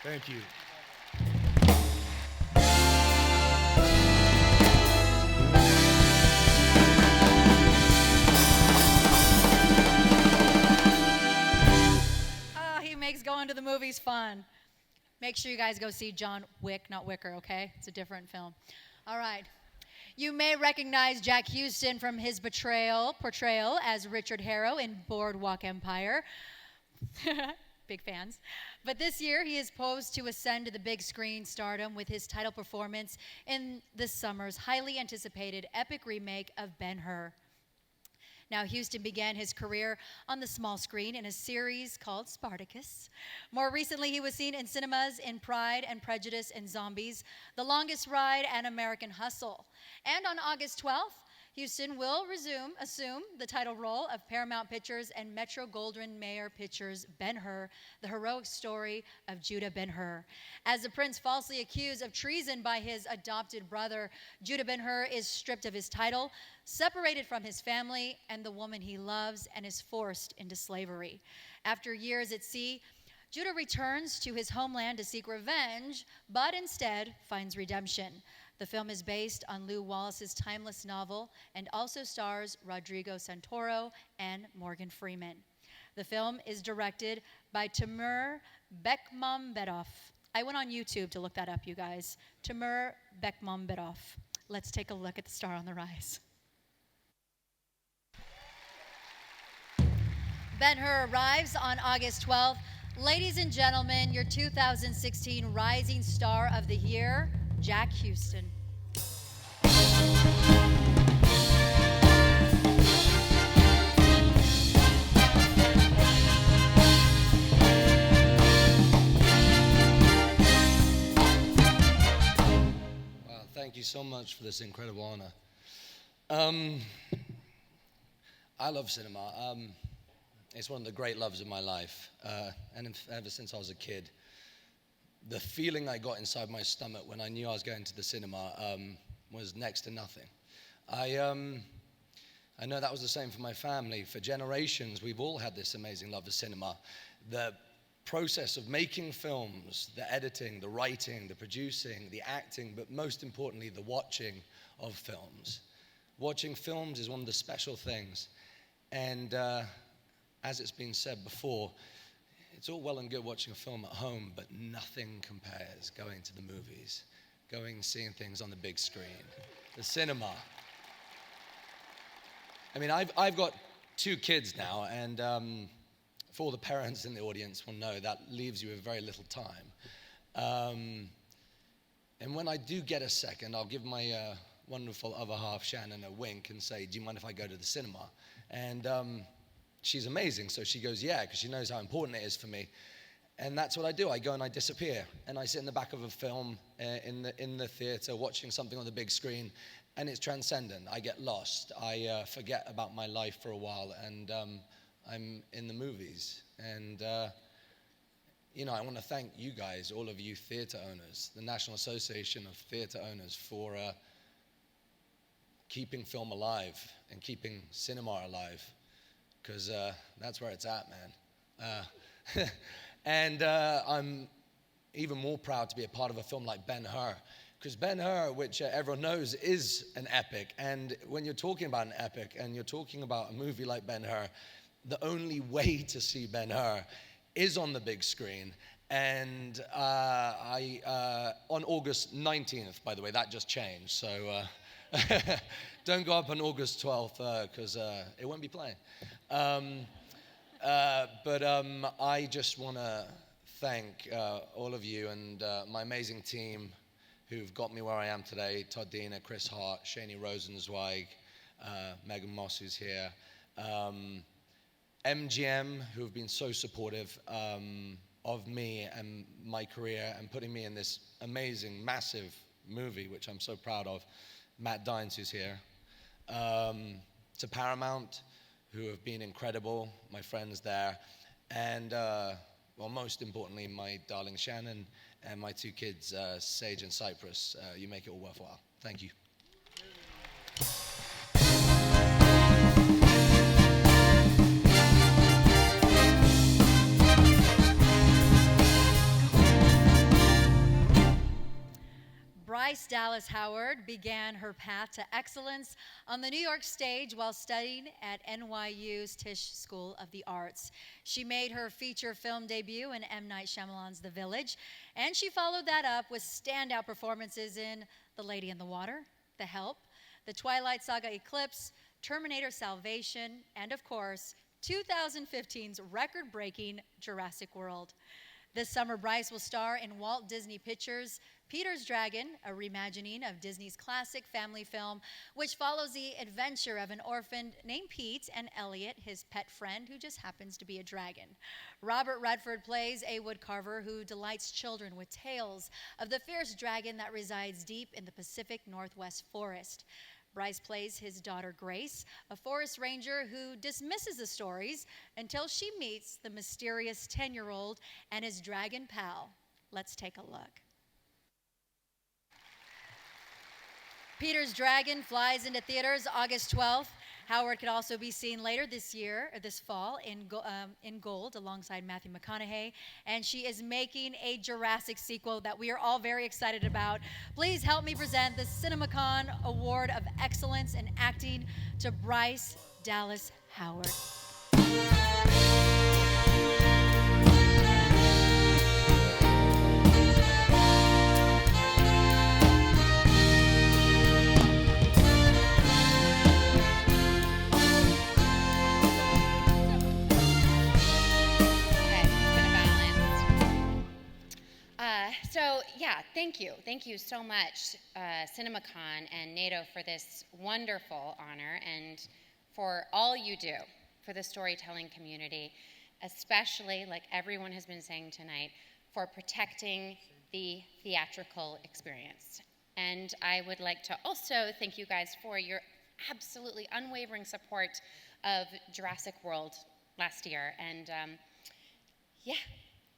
Thank you. Oh, he makes going to the movies fun. Make sure you guys go see John Wick, not Wicker, okay? It's a different film. All right. You may recognize Jack Huston from his portrayal as Richard Harrow in Boardwalk Empire. Big fans. But this year, he is posed to ascend to the big screen stardom with his title performance in this summer's highly anticipated epic remake of Ben-Hur. Now, Huston began his career on the small screen in a series called Spartacus. More recently, he was seen in cinemas in Pride and Prejudice and Zombies, The Longest Ride, and American Hustle. And on August 12th, Huston will assume the title role of Paramount Pictures and Metro-Goldwyn-Mayer Pictures' Ben-Hur, the heroic story of Judah Ben-Hur. As the prince falsely accused of treason by his adopted brother, Judah Ben-Hur is stripped of his title, separated from his family and the woman he loves, and is forced into slavery. After years at sea, Judah returns to his homeland to seek revenge, but instead finds redemption. The film is based on Lew Wallace's timeless novel and also stars Rodrigo Santoro and Morgan Freeman. The film is directed by Timur Bekmambetov. I went on YouTube to look that up, you guys. Timur Bekmambetov. Let's take a look at the star on the rise. Ben-Hur arrives on August 12th. Ladies and gentlemen, your 2016 Rising Star of the Year, Jack Huston. Wow, thank you so much for this incredible honor. I love cinema. It's one of the great loves of my life, and ever since I was a kid. The feeling I got inside my stomach when I knew I was going to the cinema was next to nothing. I know that was the same for my family. For generations, we've all had this amazing love of cinema. The process of making films, the editing, the writing, the producing, the acting, but most importantly, the watching of films. Watching films is one of the special things. And as it's been said before, it's all well and good watching a film at home, but nothing compares going to the movies, going and seeing things on the big screen, the cinema. I mean, I've got 2 kids now, and for all the parents in the audience will know that leaves you with very little time. And when I do get a second, I'll give my wonderful other half, Shannon, a wink and say, do you mind if I go to the cinema? And she's amazing, so she goes, yeah, because she knows how important it is for me. And that's what I do. I go and I disappear, and I sit in the back of a film in the theater watching something on the big screen, and it's transcendent. I get lost. I forget about my life for a while, and I'm in the movies. And you know, I want to thank you guys, all of you theater owners, the National Association of Theater Owners, for keeping film alive and keeping cinema alive, because that's where it's at, man. And I'm even more proud to be a part of a film like Ben-Hur, because Ben-Hur, which everyone knows, is an epic. And when you're talking about an epic and you're talking about a movie like Ben-Hur, the only way to see Ben-Hur is on the big screen. And on August 19th, by the way, that just changed. So don't go up on August 12th because it won't be playing. But I just want to thank all of you and my amazing team who've got me where I am today. Todd Diener, Chris Hart, Shani Rosenzweig, Megan Moss, who's here. MGM, who have been so supportive of me and my career and putting me in this amazing, massive movie, which I'm so proud of. Matt Dines, who's here. To Paramount, who have been incredible, my friends there. And, well, most importantly, my darling Shannon and my two kids, Sage and Cypress. You make it all worthwhile. Thank you. Bryce Dallas Howard began her path to excellence on the New York stage while studying at NYU's Tisch School of the Arts. She made her feature film debut in M. Night Shyamalan's The Village, and she followed that up with standout performances in The Lady in the Water, The Help, The Twilight Saga Eclipse, Terminator Salvation, and of course, 2015's record-breaking Jurassic World. This summer, Bryce will star in Walt Disney Pictures' Peter's Dragon, a reimagining of Disney's classic family film, which follows the adventure of an orphan named Pete and Elliot, his pet friend, who just happens to be a dragon. Robert Redford plays a woodcarver who delights children with tales of the fierce dragon that resides deep in the Pacific Northwest forest. Bryce plays his daughter Grace, a forest ranger who dismisses the stories until she meets the mysterious 10-year-old and his dragon pal. Let's take a look. Peter's Dragon flies into theaters August 12th. Howard could also be seen later this fall, in Gold alongside Matthew McConaughey. And she is making a Jurassic sequel that we are all very excited about. Please help me present the Cinemacon Award of Excellence in Acting to Bryce Dallas Howard. Thank you. Thank you so much, Cinemacon and NATO, for this wonderful honor and for all you do for the storytelling community, especially, like everyone has been saying tonight, for protecting the theatrical experience. And I would like to also thank you guys for your absolutely unwavering support of Jurassic World last year. And yeah,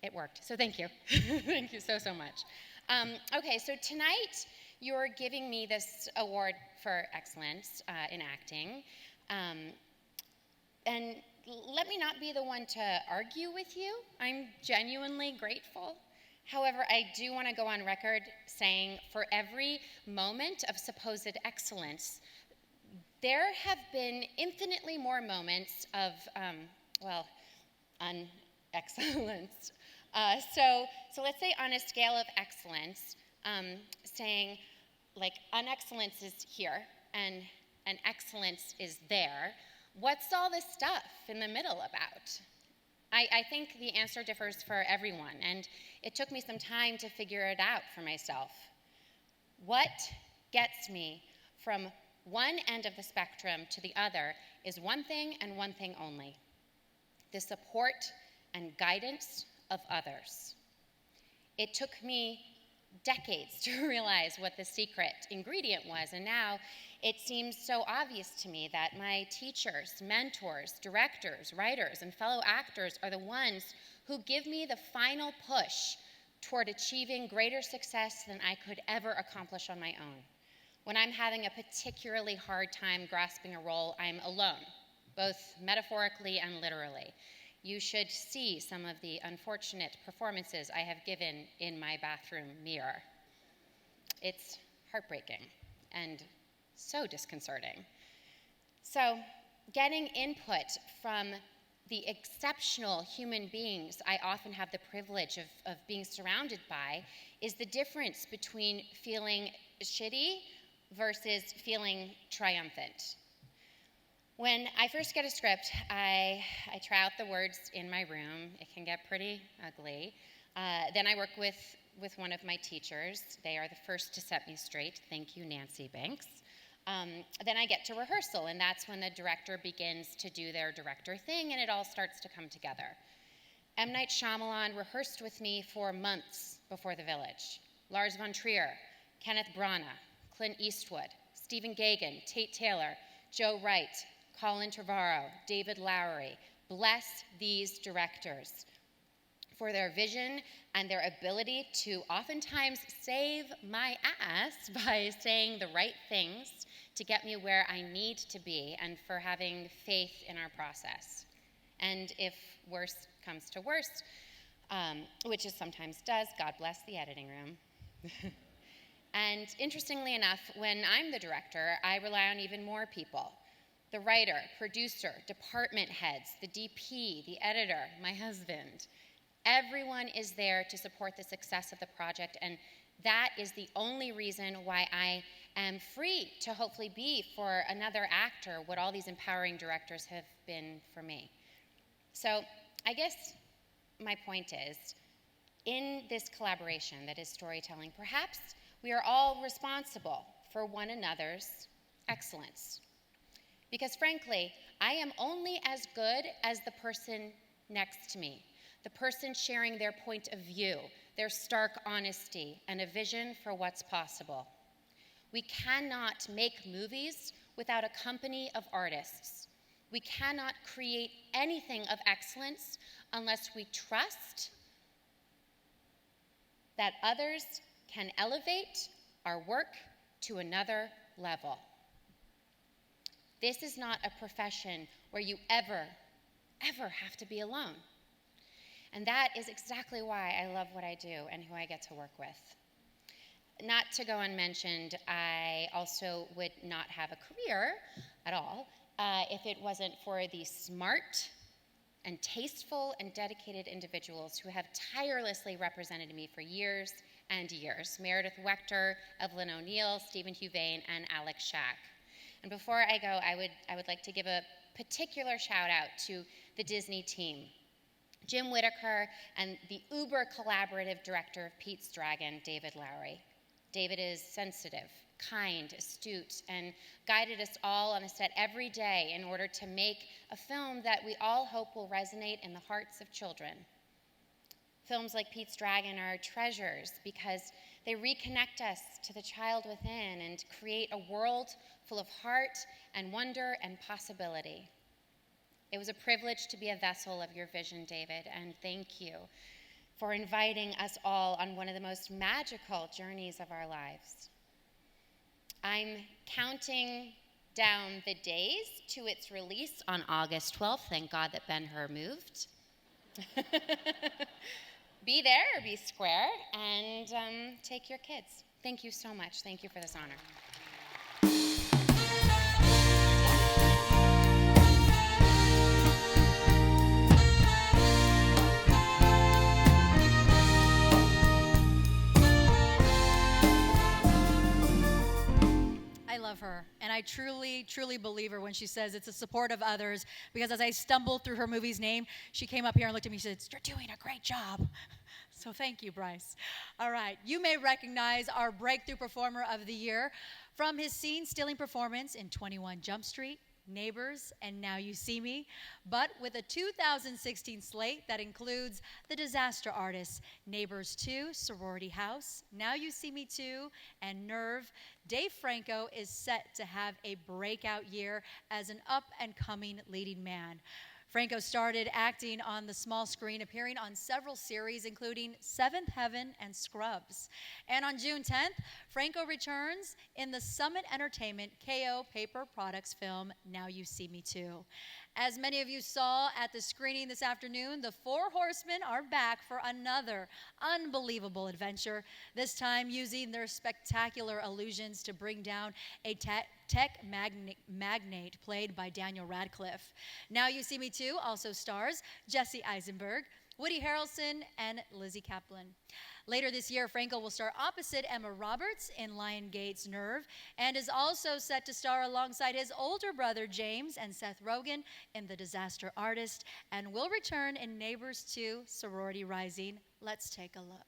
it worked. So thank you. Thank you so, so much. Okay, so tonight you're giving me this award for excellence in acting. And let me not be the one to argue with you. I'm genuinely grateful. However, I do want to go on record saying for every moment of supposed excellence, there have been infinitely more moments of, unexcellence. So let's say on a scale of excellence, saying like unexcellence is here and excellence is there, what's all this stuff in the middle about? I think the answer differs for everyone, and it took me some time to figure it out for myself. What gets me from one end of the spectrum to the other is one thing and one thing only: the support and guidance of others. It took me decades to realize what the secret ingredient was, and now it seems so obvious to me that my teachers, mentors, directors, writers, and fellow actors are the ones who give me the final push toward achieving greater success than I could ever accomplish on my own. When I'm having a particularly hard time grasping a role, I'm alone, both metaphorically and literally. You should see some of the unfortunate performances I have given in my bathroom mirror. It's heartbreaking and so disconcerting. So, getting input from the exceptional human beings I often have the privilege of being surrounded by is the difference between feeling shitty versus feeling triumphant. When I first get a script, I try out the words in my room. It can get pretty ugly. Then I work with one of my teachers. They are the first to set me straight. Thank you, Nancy Banks. Then I get to rehearsal, and that's when the director begins to do their director thing, and it all starts to come together. M. Night Shyamalan rehearsed with me for months before The Village. Lars von Trier, Kenneth Branagh, Clint Eastwood, Stephen Gaghan, Tate Taylor, Joe Wright, Colin Trevorrow, David Lowery. Bless these directors for their vision and their ability to oftentimes save my ass by saying the right things to get me where I need to be, and for having faith in our process. And if worse comes to worse, which it sometimes does, God bless the editing room. And interestingly enough, when I'm the director, I rely on even more people. The writer, producer, department heads, the DP, the editor, my husband. Everyone is there to support the success of the project, and that is the only reason why I am free to hopefully be for another actor what all these empowering directors have been for me. So I guess my point is, in this collaboration that is storytelling, perhaps we are all responsible for one another's excellence. Because frankly, I am only as good as the person next to me, the person sharing their point of view, their stark honesty, and a vision for what's possible. We cannot make movies without a company of artists. We cannot create anything of excellence unless we trust that others can elevate our work to another level. This is not a profession where you ever have to be alone. And that is exactly why I love what I do and who I get to work with. Not to go unmentioned, I also would not have a career at all if it wasn't for the smart and tasteful and dedicated individuals who have tirelessly represented me for years and years. Meredith Wechter, Evelyn O'Neill, Stephen Huvane, and Alex Schack. And before I go, I would like to give a particular shout out to the Disney team. Jim Whitaker and the uber collaborative director of Pete's Dragon, David Lowery. David is sensitive, kind, astute, and guided us all on a set every day in order to make a film that we all hope will resonate in the hearts of children. Films like Pete's Dragon are treasures because they reconnect us to the child within and create a world full of heart and wonder and possibility. It was a privilege to be a vessel of your vision, David, and thank you for inviting us all on one of the most magical journeys of our lives. I'm counting down the days to its release on August 12th. Thank God that Ben-Hur moved. Be there or be square, and take your kids. Thank you so much. Thank you for this honor. I love her, and I truly, truly believe her when she says it's the support of others, because as I stumbled through her movie's name, she came up here and looked at me and said, "You're doing a great job." So thank you, Bryce. All right, you may recognize our breakthrough performer of the year from his scene-stealing performance in 21 Jump Street, Neighbors, and Now You See Me, but with a 2016 slate that includes The Disaster Artist, Neighbors 2, Sorority House, Now You See Me 2, and Nerve. Dave Franco is set to have a breakout year as an up-and-coming leading man. Franco started acting on the small screen, appearing on several series, including Seventh Heaven and Scrubs. And on June 10th, Franco returns in the Summit Entertainment KO Paper Products film, Now You See Me Too. As many of you saw at the screening this afternoon, the Four Horsemen are back for another unbelievable adventure, this time using their spectacular illusions to bring down a tech magnate played by Daniel Radcliffe. Now You See Me Too also stars Jesse Eisenberg, Woody Harrelson, and Lizzie Kaplan. Later this year, Franco will star opposite Emma Roberts in Lionsgate's Nerve, and is also set to star alongside his older brother James and Seth Rogen in The Disaster Artist, and will return in Neighbors 2, Sorority Rising. Let's take a look.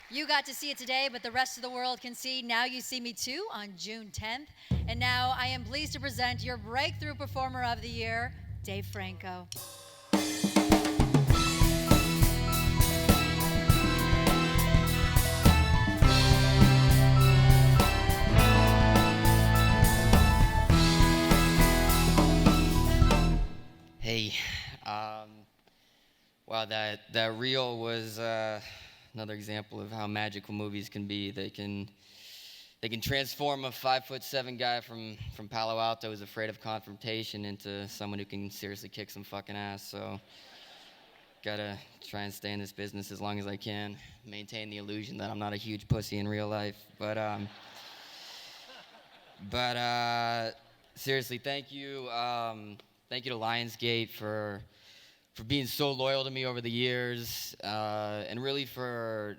You got to see it today, but the rest of the world can see Now You See Me Too on June 10th. And now I am pleased to present your breakthrough performer of the year, Dave Franco. Hey Wow, that reel was another example of how magical movies can be. They can transform a 5'7" guy from Palo Alto who's afraid of confrontation into someone who can seriously kick some fucking ass. So, gotta try and stay in this business as long as I can, maintain the illusion that I'm not a huge pussy in real life. But seriously, thank you. Thank you to Lionsgate for being so loyal to me over the years, and really for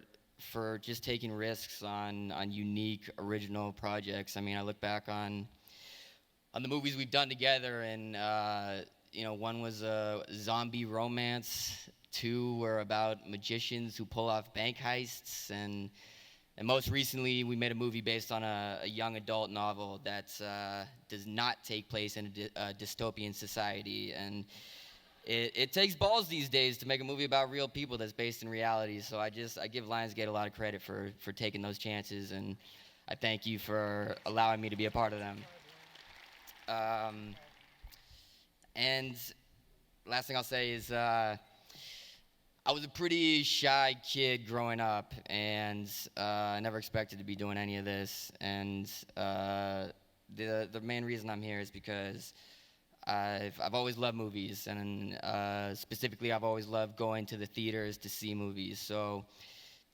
just taking risks on unique, original projects. I mean, I look back on the movies we've done together, and one was a zombie romance, two were about magicians who pull off bank heists, and most recently we made a movie based on a young adult novel that does not take place in a dystopian society. And it takes balls these days to make a movie about real people that's based in reality. So I give Lionsgate a lot of credit for taking those chances, and I thank you for allowing me to be a part of them. And last thing I'll say is I was a pretty shy kid growing up, and I never expected to be doing any of this. And the main reason I'm here is because I've always loved movies, and specifically I've always loved going to the theaters to see movies. So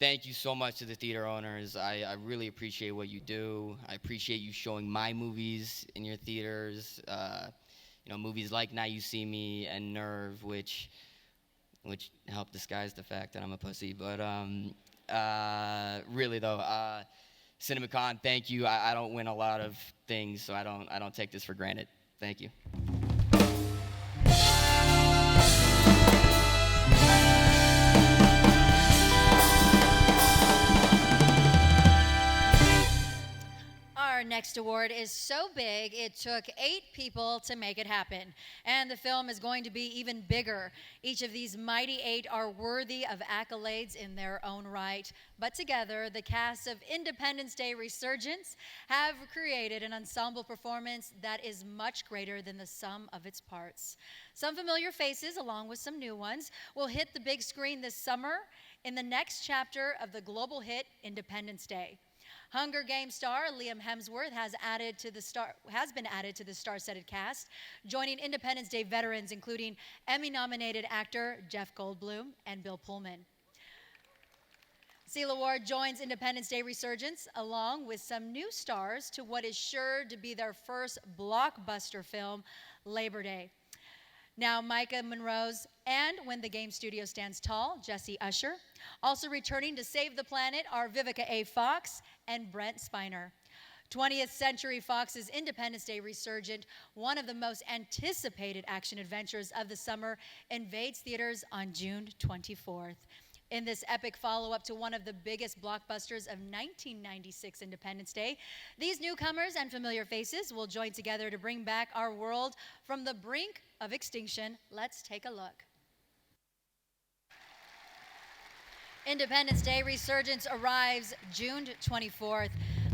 thank you so much to the theater owners. I really appreciate what you do. I appreciate you showing my movies in your theaters. Movies like Now You See Me and Nerve, which help disguise the fact that I'm a pussy. But really though, Cinemacon, thank you. I don't win a lot of things, so I don't take this for granted. Thank you. Our next award is so big, it took 8 people to make it happen. And the film is going to be even bigger. Each of these mighty 8 are worthy of accolades in their own right. But together, the cast of Independence Day Resurgence have created an ensemble performance that is much greater than the sum of its parts. Some familiar faces, along with some new ones, will hit the big screen this summer in the next chapter of the global hit Independence Day. Hunger Games star Liam Hemsworth has been added to the star-studded cast, joining Independence Day veterans including Emmy-nominated actor Jeff Goldblum and Bill Pullman. Sela Ward joins Independence Day Resurgence along with some new stars to what is sure to be their first blockbuster film, Labor Day. Now Micah Monroe's and When the Game Studio Stands Tall, Jesse Usher. Also returning to save the planet are Vivica A. Fox and Brent Spiner. 20th Century Fox's Independence Day Resurgent, one of the most anticipated action adventures of the summer, invades theaters on June 24th. In this epic follow-up to one of the biggest blockbusters of 1996 Independence Day, these newcomers and familiar faces will join together to bring back our world from the brink of extinction. Let's take a look. Independence Day Resurgence arrives June 24th.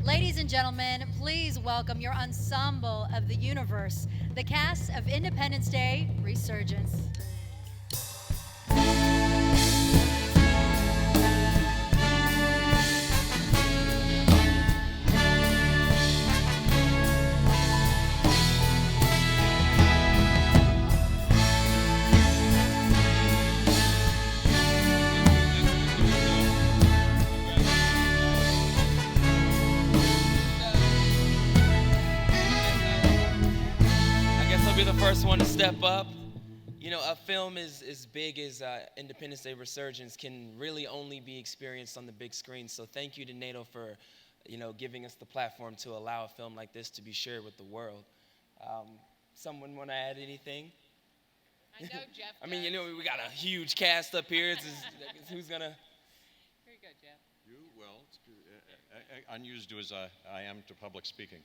Ladies and gentlemen, please welcome your ensemble of the universe, the cast of Independence Day Resurgence. The first one to step up. A film as big as Independence Day Resurgence can really only be experienced on the big screen. So thank you to NATO for, giving us the platform to allow a film like this to be shared with the world. Someone want to add anything? I know Jeff. I mean, we got a huge cast up here. Who's gonna? Here you go, Jeff. Unused as I am to public speaking.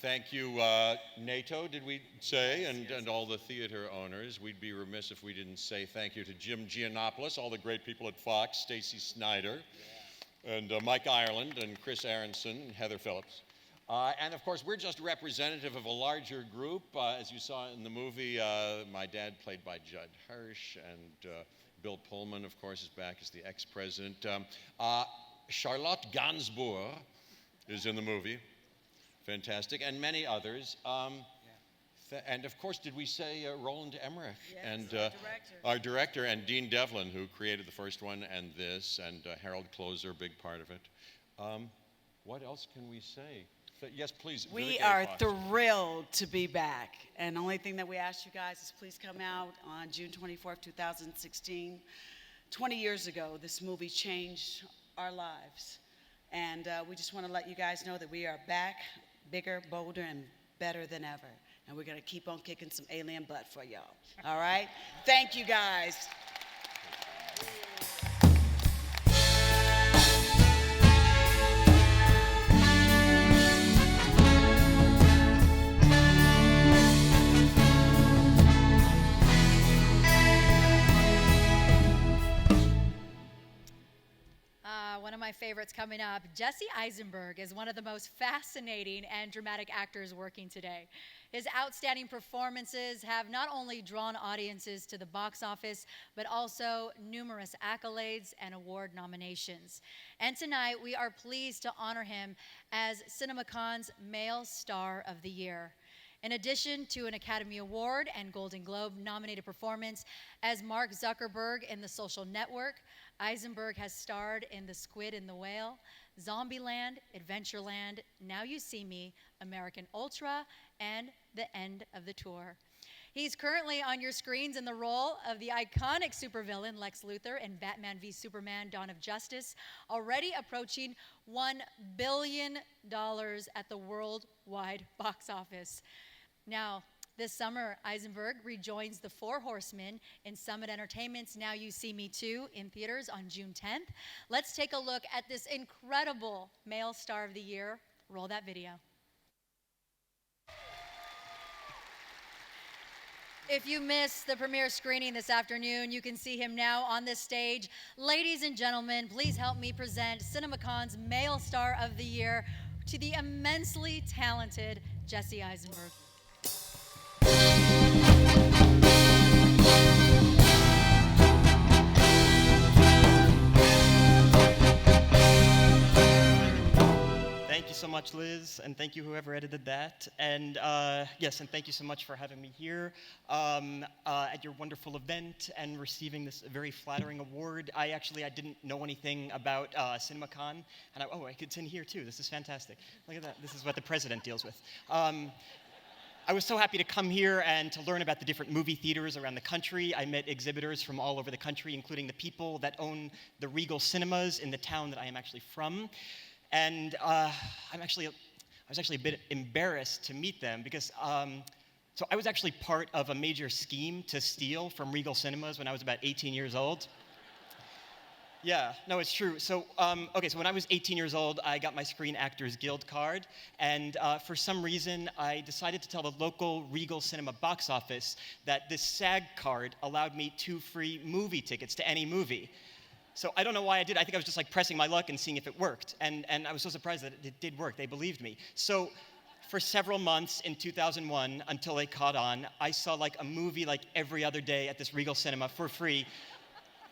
Thank you, NATO, did we say, and all the theater owners. We'd be remiss if we didn't say thank you to Jim Giannopoulos, all the great people at Fox, Stacy Snyder, and Mike Ireland, and Chris Aronson, and Heather Phillips. And of course, we're just representative of a larger group. As you saw in the movie, my dad, played by Judd Hirsch, and Bill Pullman, of course, is back as the ex-president. Charlotte Gainsbourg is in the movie. Fantastic. And many others. And of course, did we say Roland Emmerich? Yes, and our director. Our director, and Dean Devlin, who created the first one and this, and Harold Closer, big part of it. What else can we say? Yes, please. We Vivica are Foster. thrilled to be back. And the only thing that we ask you guys is please come out on June 24th, 2016. 20 years ago, this movie changed our lives. And we just want to let you guys know that we are back, bigger, bolder, and better than ever. And we're going to keep on kicking some alien butt for y'all. All right? Thank you, guys. One of my favorites coming up, Jesse Eisenberg is one of the most fascinating and dramatic actors working today. His outstanding performances have not only drawn audiences to the box office, but also numerous accolades and award nominations. And tonight, we are pleased to honor him as Cinemacon's Male Star of the Year. In addition to an Academy Award and Golden Globe nominated performance as Mark Zuckerberg in The Social Network, Eisenberg has starred in The Squid and the Whale, Zombieland, Adventureland, Now You See Me, American Ultra, and The End of the Tour. He's currently on your screens in the role of the iconic supervillain Lex Luthor in Batman v Superman: Dawn of Justice, already approaching $1 billion at the worldwide box office. Now, this summer, Eisenberg rejoins the Four Horsemen in Summit Entertainment's Now You See Me 2 in theaters on June 10th. Let's take a look at this incredible Male Star of the Year. Roll that video. If you missed the premiere screening this afternoon, you can see him now on this stage. Ladies and gentlemen, please help me present Cinemacon's Male Star of the Year to the immensely talented Jesse Eisenberg. Thank you so much, Liz, and thank you whoever edited that. And yes, and thank you so much for having me here at your wonderful event and receiving this very flattering award. I didn't know anything about Cinemacon, and I could sit here too. This is fantastic. Look at that. This is what the president deals with. I was so happy to come here and to learn about the different movie theaters around the country. I met exhibitors from all over the country, including the people that own the Regal Cinemas in the town that I am actually from. And I was actually a bit embarrassed to meet them because so I was actually part of a major scheme to steal from Regal Cinemas when I was about 18 years old. Yeah, no, it's true. So, so when I was 18 years old, I got my Screen Actors Guild card, and for some reason, I decided to tell the local Regal Cinema box office that this SAG card allowed me 2 free movie tickets to any movie. So I don't know why I did. I think I was just like pressing my luck and seeing if it worked, and I was so surprised that it did work. They believed me. So for several months in 2001, until they caught on, I saw like a movie like every other day at this Regal Cinema for free,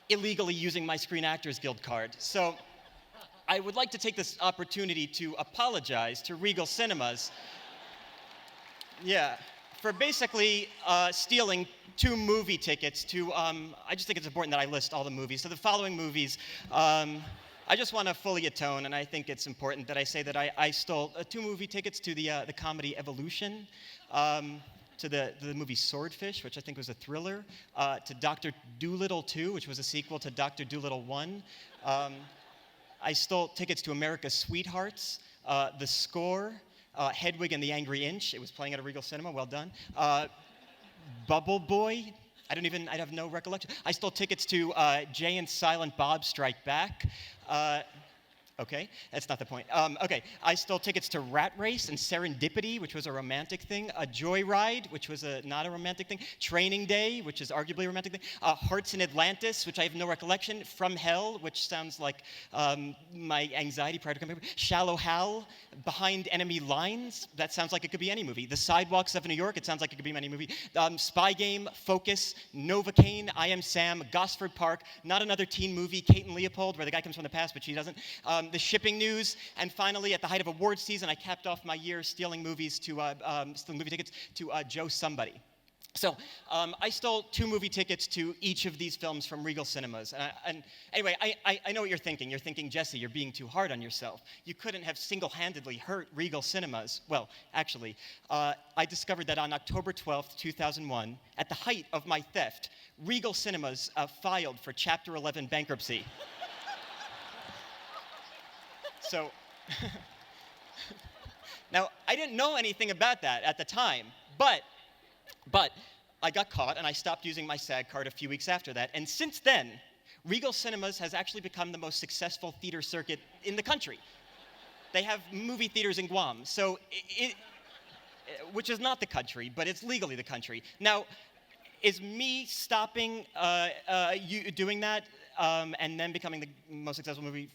illegally using my Screen Actors Guild card. So I would like to take this opportunity to apologize to Regal Cinemas, for basically stealing 2 movie tickets to, I just think it's important that I list all the movies. So the following movies, I just want to fully atone, and I think it's important that I say that I stole 2 movie tickets to the comedy Evolution, to the movie Swordfish, which I think was a thriller, to Dr. Dolittle 2, which was a sequel to Dr. Dolittle 1. I stole tickets to America's Sweethearts, The Score, Hedwig and the Angry Inch. It was playing at a Regal Cinema, well done. Bubble Boy, I have no recollection. I stole tickets to Jay and Silent Bob Strike Back. Okay, that's not the point. Okay, I stole tickets to Rat Race and Serendipity, which was a romantic thing. A Joyride, which was not a romantic thing. Training Day, which is arguably a romantic thing. Hearts in Atlantis, which I have no recollection. From Hell, which sounds like my anxiety prior to coming here. Shallow Hal, Behind Enemy Lines, that sounds like it could be any movie. The Sidewalks of New York, it sounds like it could be any movie. Spy Game, Focus, Novocaine, I Am Sam, Gosford Park, not another teen movie, Kate and Leopold, where the guy comes from the past, but she doesn't. The Shipping News, and finally, at the height of award season, I capped off my year stealing movie tickets to Joe Somebody. So I stole 2 movie tickets to each of these films from Regal Cinemas. And anyway, I know what you're thinking. You're thinking, Jesse, you're being too hard on yourself. You couldn't have single-handedly hurt Regal Cinemas. Well, actually, I discovered that on October 12th, 2001, at the height of my theft, Regal Cinemas filed for Chapter 11 bankruptcy. So, now, I didn't know anything about that at the time, but I got caught and I stopped using my SAG card a few weeks after that. And since then, Regal Cinemas has actually become the most successful theater circuit in the country. They have movie theaters in Guam, so which is not the country, but it's legally the country. Now, is me stopping doing that and then becoming the most successful movie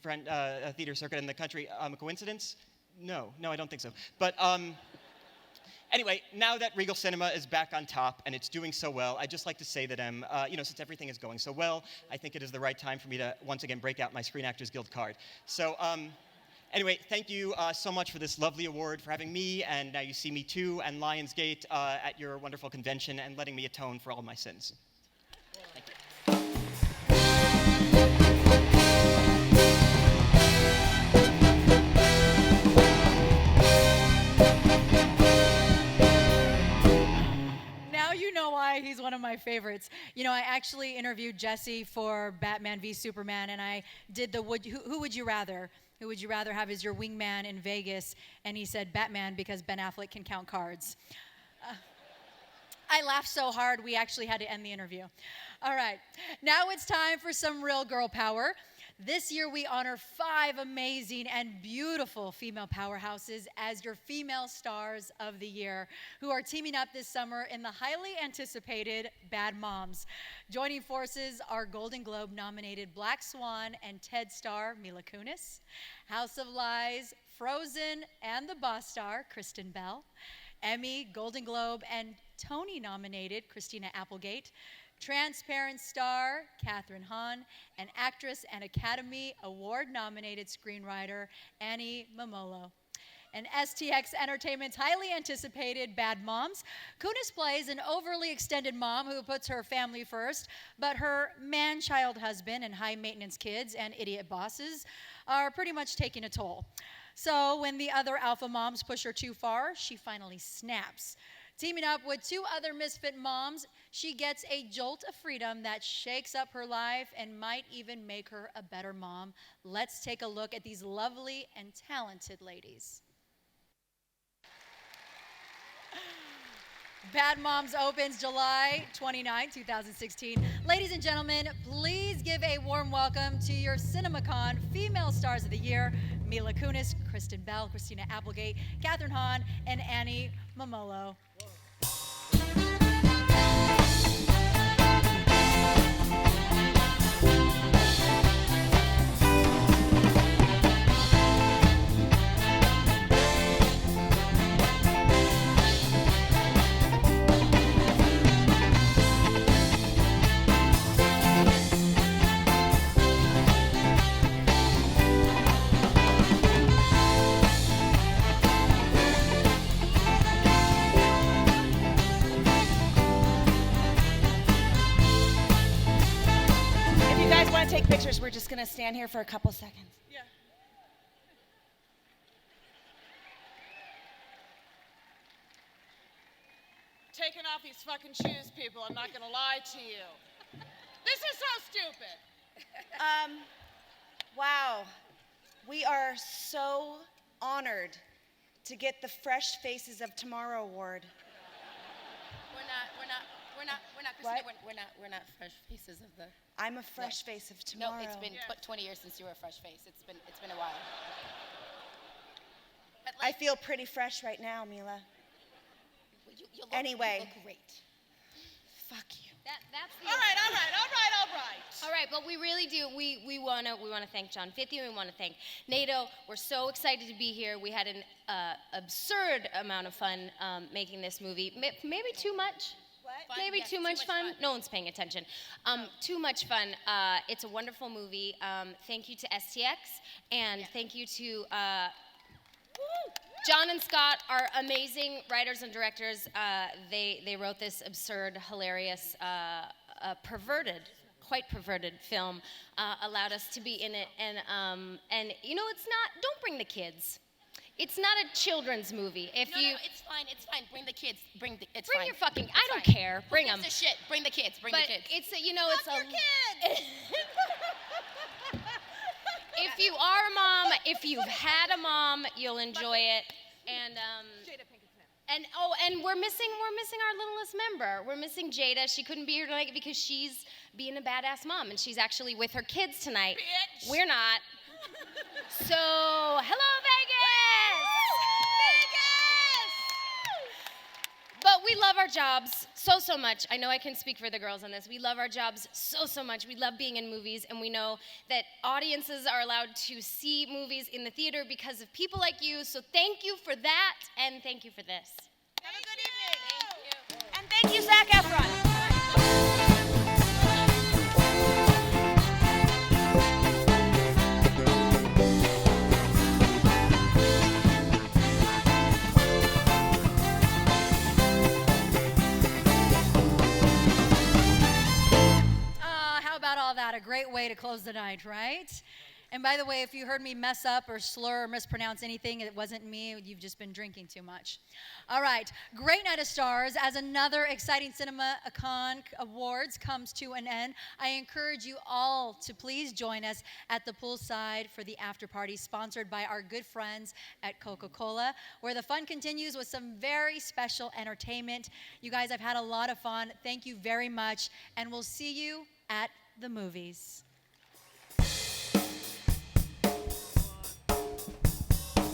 theater circuit in the country a coincidence? No, I don't think so. But anyway, now that Regal Cinema is back on top and it's doing so well, I'd just like to say that since everything is going so well, I think it is the right time for me to once again break out my Screen Actors Guild card. So anyway, thank you so much for this lovely award, for having me, and Now You See Me Too, and Lionsgate at your wonderful convention, and letting me atone for all of my sins. Thank you. Now you know why he's one of my favorites. You know, I actually interviewed Jesse for Batman v Superman, and I did the who would you rather? Who would you rather have as your wingman in Vegas? And he said Batman because Ben Affleck can count cards. I laughed so hard we actually had to end the interview. All right, now it's time for some real girl power. This year we honor 5 amazing and beautiful female powerhouses as your female stars of the year, who are teaming up this summer in the highly anticipated Bad Moms. Joining forces are Golden Globe nominated Black Swan and TED star Mila Kunis, House of Lies, Frozen, and The Boss star Kristen Bell, Emmy, Golden Globe, and Tony nominated Christina Applegate, Transparent star Kathryn Hahn, and actress and Academy Award-nominated screenwriter Annie Momolo. And STX Entertainment's highly anticipated Bad Moms, Kunis plays an overly extended mom who puts her family first, but her man-child husband and high-maintenance kids and idiot bosses are pretty much taking a toll. So when the other alpha moms push her too far, she finally snaps. Teaming up with 2 other misfit moms, she gets a jolt of freedom that shakes up her life and might even make her a better mom. Let's take a look at these lovely and talented ladies. Bad Moms opens July 29, 2016. Ladies and gentlemen, please give a warm welcome to your Cinemacon Female Stars of the Year, Mila Kunis, Kristen Bell, Christina Applegate, Kathryn Hahn, and Annie Momolo. Take pictures. We're just going to stand here for a couple seconds. Yeah. Taking off these fucking shoes, people. I'm not going to lie to you. This is so stupid. Wow. We are so honored to get the Fresh Faces of Tomorrow Award. What? We're not fresh faces of the. I'm a fresh face of tomorrow. No, it's been 20 years since you were a fresh face. It's been a while. I feel pretty fresh right now, Mila. Anyway. You look great. Fuck you. That's the all right. All right, but we really do. We wanna thank John Fithy, and we wanna thank NATO. We're so excited to be here. We had an absurd amount of fun making this movie. Maybe too much. What? Maybe too much fun. No one's paying attention. Too much fun. It's a wonderful movie. Thank you to STX, and thank you to John and Scott are amazing writers and directors. They wrote this absurd, hilarious, quite perverted film. Allowed us to be in it, and you know, it's not. Don't bring the kids. It's not a children's movie. No, it's fine. It's fine. Bring the kids. Bring fine. Your fucking. I don't care. Bring them. Who gives a shit? Bring the kids. Bring the kids. It's a, you know, it's a. Your kids. If you are a mom, if you've had a mom, you'll enjoy it. And and we're missing our littlest member. We're missing Jada. She couldn't be here tonight because she's being a badass mom, and she's actually with her kids tonight. Bitch. We're not. So, hello, Vegas! But we love our jobs so much. I know I can speak for the girls on this. We love our jobs so much. We love being in movies, and we know that audiences are allowed to see movies in the theater because of people like you. So thank you for that, and thank you for this. Have a good evening. And thank you, Zac Efron. A great way to close the night, right? And by the way, if you heard me mess up or slur or mispronounce anything, it wasn't me. You've just been drinking too much. All right, great night of stars. As another exciting Cinemacon Awards comes to an end, I encourage you all to please join us at the poolside for the after party sponsored by our good friends at Coca-Cola, where the fun continues with some very special entertainment. You guys, I've had a lot of fun. Thank you very much, and we'll see you at the movies.